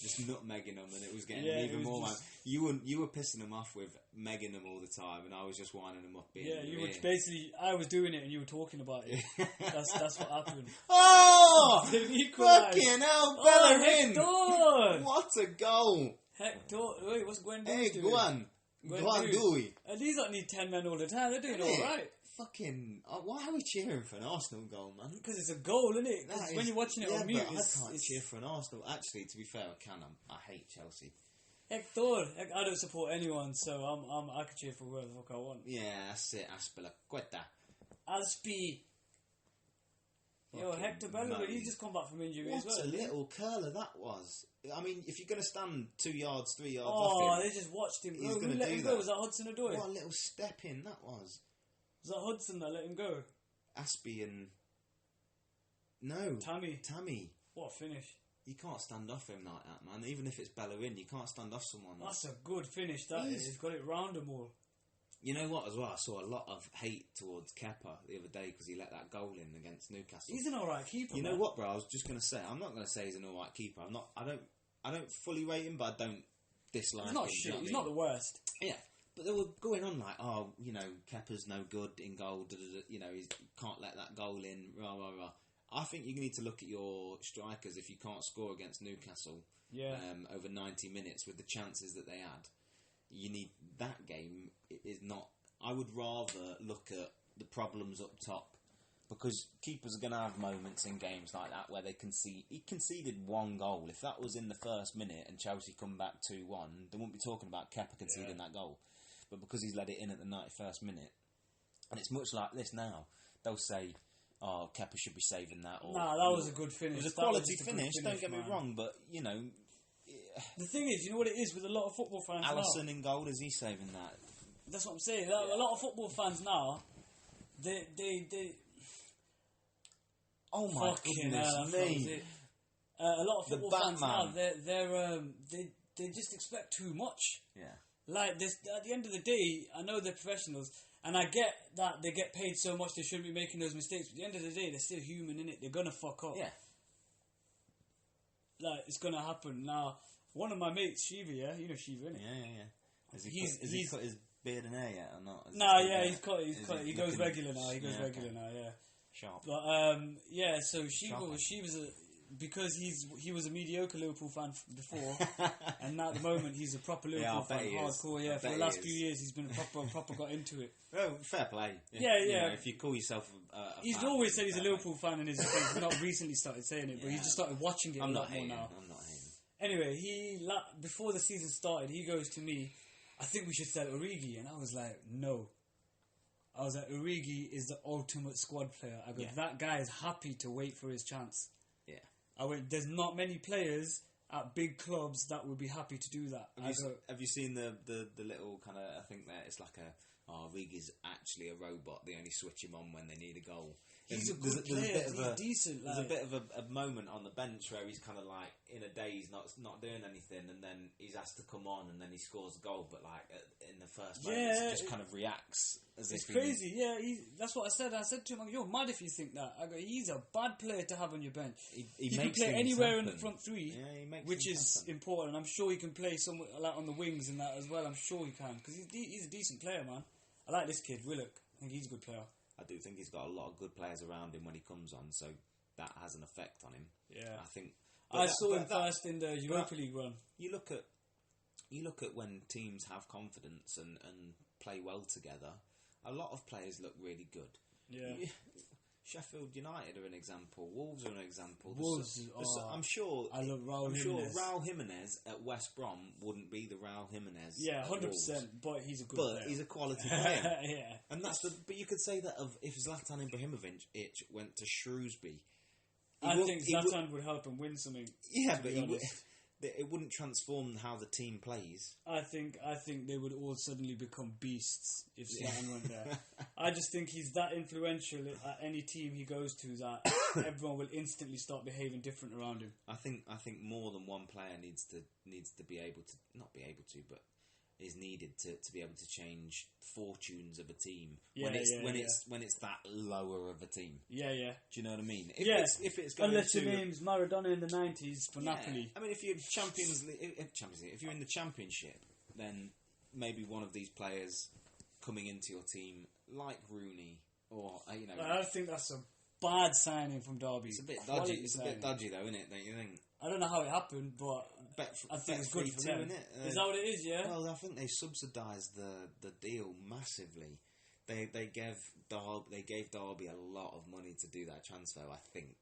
Just nutmegging them, and it was getting even more. Just... You were pissing them off with megging them all the time, and I was just winding them up. You were basically. I was doing it, and you were talking about it. that's what happened. Oh, fucking hell, Bellerin! Hector! What a goal! Hector, wait, what's Gwen doing? Hey, Gwen Dewey. And these don't need 10 men all the time. They're doing all right. Fucking, why are we cheering for an Arsenal goal, man? Because it's a goal, isn't it? When you're watching it on mute, I can't cheer for an Arsenal. Actually, to be fair, I can. I hate Chelsea. Hector, I don't support anyone, so I can cheer for whoever the fuck I want. Yeah, that's it. Aspilicueta. Aspi. Yo, Hector Bellerin, he's just come back from injury as well. What a little curler that was. I mean, if you're going to stand 2 yards, 3 yards off him... Oh, they just watched him go. Who let him go? Was that Hudson-Odoi? What a little step in that was. Was that Hudson that let him go? Aspie and... No. Tammy. What a finish. You can't stand off him like that, man. Even if it's Bellerin, you can't stand off someone. That's a good finish, that is. He's got it round them all. You know what, as well? I saw a lot of hate towards Kepa the other day because he let that goal in against Newcastle. He's an alright keeper, You know what, bro? I was just going to say, I'm not going to say he's an alright keeper. I don't fully rate him, but I don't dislike him. He's not shit. He's not the worst. Yeah. But they were going on like, Kepa's no good in goal, he can't let that goal in, rah, rah, rah. I think you need to look at your strikers if you can't score against Newcastle over 90 minutes with the chances that they had. You need that game is not... I would rather look at the problems up top, because keepers are going to have moments in games like that where they concede. He conceded one goal. If that was in the first minute and Chelsea come back 2-1, they wouldn't be talking about Kepa conceding that goal. But because he's let it in at the 91st minute, and it's much like this now, they'll say, "Oh, Kepa should be saving that." Or, that was a good finish. It was a quality finish. Don't get me wrong, but the thing is, you know what it is with a lot of football fans. Alisson in goal, is he saving that? That's what I'm saying. A lot of football fans now, they. Oh my goodness me! A lot of football fans now, they just expect too much. Yeah. Like this, at the end of the day, I know they're professionals, and I get that they get paid so much they shouldn't be making those mistakes. But at the end of the day, they're still human, innit? They're gonna fuck up. Yeah. like it's gonna happen. Now, one of my mates, Shiva, you know Shiva, innit? Yeah. Has he cut his beard and hair yet or not? He's cut. He goes regular now. Yeah. Sharp. But so Shiva's because he was a mediocre Liverpool fan before, and now at the moment he's a proper Liverpool fan, hardcore. Yeah, for the last few years he's been proper got into it. Well, fair play. Yeah. You know, if you call yourself he's fan, always said he's a Liverpool fan, and he's not recently started saying it, but he's just started watching it a lot more now. I'm not hating. Anyway, before the season started, he goes to me, I think we should sell Origi, and I was like, no. I was like, Origi is the ultimate squad player. I go, that guy is happy to wait for his chance. Yeah. I went, there's not many players at big clubs that would be happy to do that. Have you seen the little kind of, I think that it's like Origi's actually a robot. They only switch him on when they need a goal. He's a good player. He's decent. There's a bit of a moment on the bench where he's kind of like in a daze, not doing anything, and then he's asked to come on, and then he scores a goal. But like in the first moment, he just kind of reacts as if it's crazy. Yeah, that's what I said. I said to him, "You're mad if you think that." I go, "He's a bad player to have on your bench. He can play anywhere in the front three, which is important. I'm sure he can play somewhere like on the wings and that as well. I'm sure he can because he's a decent player, man. I like this kid, Willock. I think he's a good player. I do think he's got a lot of good players around him when he comes on, so that has an effect on him. Yeah, I think. I saw him first in the Europa League run. You look at when teams have confidence and play well together. A lot of players look really good. Yeah. Sheffield United are an example. Wolves are an example. I'm sure. I love Raul Jimenez. Sure Raul Jimenez at West Brom wouldn't be the Raul Jimenez. Yeah, 100%. But he's a good player. But he's a quality player. Yeah. And but you could say that if Zlatan Ibrahimovic went to Shrewsbury, I think Zlatan would help him win something. Yeah, but it wouldn't transform how the team plays. I think they would all suddenly become beasts if Zlatan went there. I just think he's that influential at any team he goes to that everyone will instantly start behaving different around him. I think more than one player needs to be able to, not be able to, but is needed to be able to change fortunes of a team when it's that lower of a team. Yeah. Do you know what I mean? If it's going unless your name's Maradona in the 90s for Napoli. I mean, if you're Champions League, if you're in the Championship, then maybe one of these players coming into your team, like Rooney, or I think that's a bad signing from Derby. It's a bit dodgy. It's a bit dodgy, though, isn't it? Don't you think? I don't know how it happened, but I think it's good for them. Is that what it is? Yeah. Well, I think they subsidised the deal massively. They gave Derby a lot of money to do that transfer. I think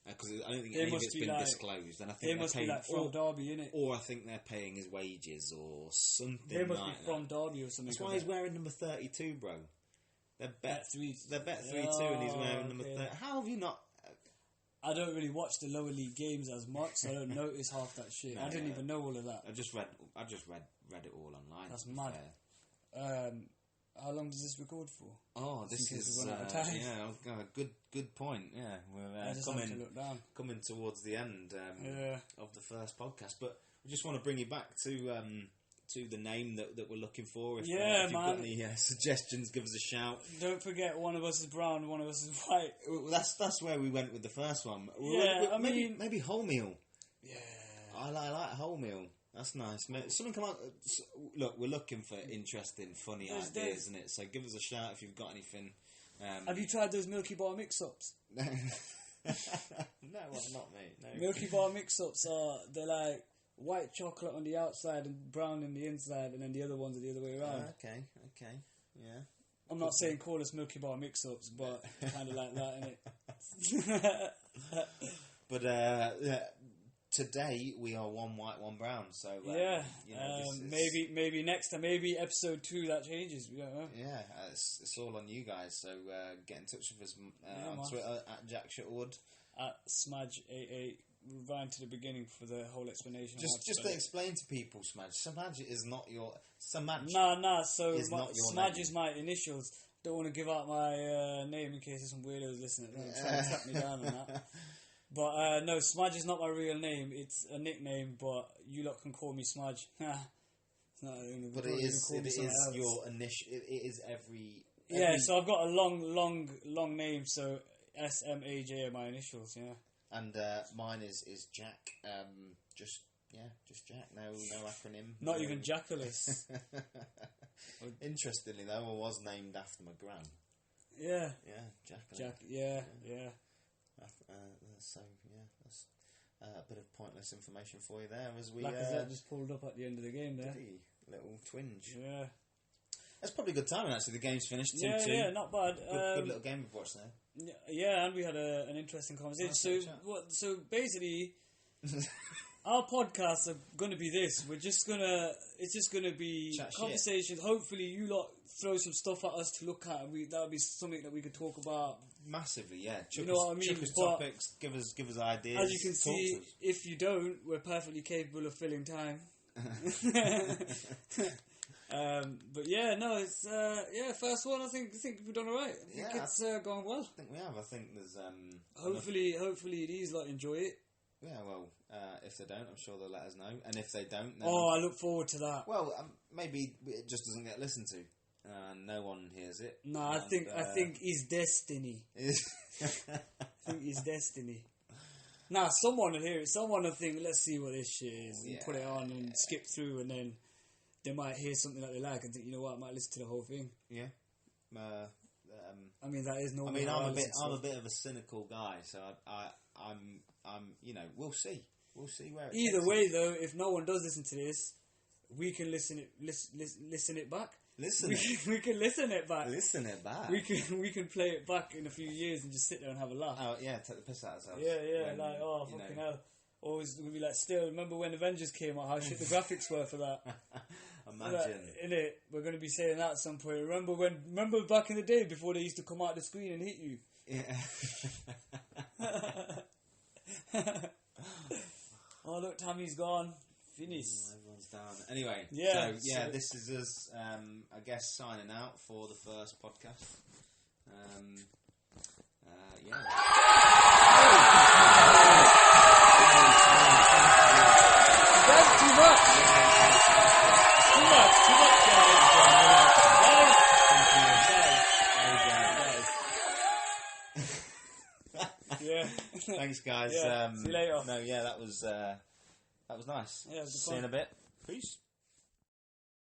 because I don't think any of it's been disclosed. And I think they must be like from Derby, innit? Or I think they're paying his wages or something. They must like be from Derby or something. That's why he's wearing number 32, bro. They're bet 3-2, and he's wearing number 30. How have you not? I don't really watch the lower league games as much, so I don't notice half that shit. I didn't even know all of that. I just read it all online. That's mad. How long does this record for? Oh, this is good point. Yeah, we're coming towards the end of the first podcast, but we just want to bring you back to the name that we're looking for. If you've got any suggestions, give us a shout. Don't forget, one of us is brown, one of us is white. That's where we went with the first one. Yeah, maybe wholemeal. Yeah, I like wholemeal. That's nice. Something come out. Look, we're looking for interesting, funny ideas, isn't it? So give us a shout if you've got anything. Have you tried those Milky Bar mix-ups? No, not me. No. Milky Bar mix-ups they're like white chocolate on the outside and brown in the inside, and then the other ones are the other way around. Okay, yeah. I'm not saying call us Milky Bar mix-ups, but kind of like that, innit? But today we are one white, one brown. So maybe next time, maybe episode 2 that changes. We don't know. Yeah, it's all on you guys. So get in touch with us on Twitter at Jack Shuttlewood, at Smudge88. Rewind to the beginning for the whole explanation. Just to explain to people, Smudge is not your Smudge. Nah. So Smudge is my initials. Don't want to give out my name in case there's some weirdos listening. They're trying to track me down on that. But no, Smudge is not my real name. It's a nickname, but you lot can call me Smudge. It's not. But it is your initial. It is every. Yeah, so I've got a long name. So SMAJ are my initials. Yeah. And mine is Jack. Just Jack. No acronym. Not even Jackalis. Interestingly, though, I was named after my gran. Yeah. Yeah, Jack. Yeah. So that's a bit of pointless information for you there. As we Lacazette just pulled up at the end of the game there. Little twinge. Yeah. That's probably good timing, actually. The game's finished 2-2. Yeah, not bad. Good little game we've watched there. Yeah, and we had an interesting conversation. Nice So basically, our podcasts are going to be this. It's just going to be Chat conversations. shit. Hopefully, you lot throw some stuff at us to look at, and that would be something that we could talk about. Massively, yeah. You know what I mean? Chuck us topics, give us ideas. As you can see, if you don't, we're perfectly capable of filling time. But yeah, no, it's first one. I think we've done alright. I think it's going well. I think we have. I think there's hopefully these lot enjoy it. Yeah, well, if they don't, I'm sure they'll let us know. And if they don't, then I look forward to that. Well, maybe it just doesn't get listened to. No one hears it. No, I think it's destiny. I think it's destiny. Nah, someone will hear it. Someone will think, let's see what this shit is, and put it on and skip through, and then they might hear something that they like and think, you know what, I might listen to the whole thing. Yeah. I mean, that is normal. I mean, I'm a bit of a cynical guy, so I'm we'll see where it Either takes way, us. though, if no one does listen to this, we can listen it back. We can listen it back. Listen it back. We can play it back in a few years and just sit there and have a laugh. Oh yeah, take the piss out of ourselves. Yeah, fucking hell. Always gonna be like, still remember when Avengers came out? How shit the graphics were for that. Imagine. In it, we're gonna be saying that at some point. Remember back in the day before they used to come out the screen and hit you. Yeah. Oh look, Tammy's gone. Finished. Everyone's down. Anyway, so this is us, I guess, signing out for the first podcast. That's too much. Too much, guys. Yeah. Thanks, guys. Yeah. See you later. No, yeah, that was nice. Yeah, it was See you in a bit. Peace.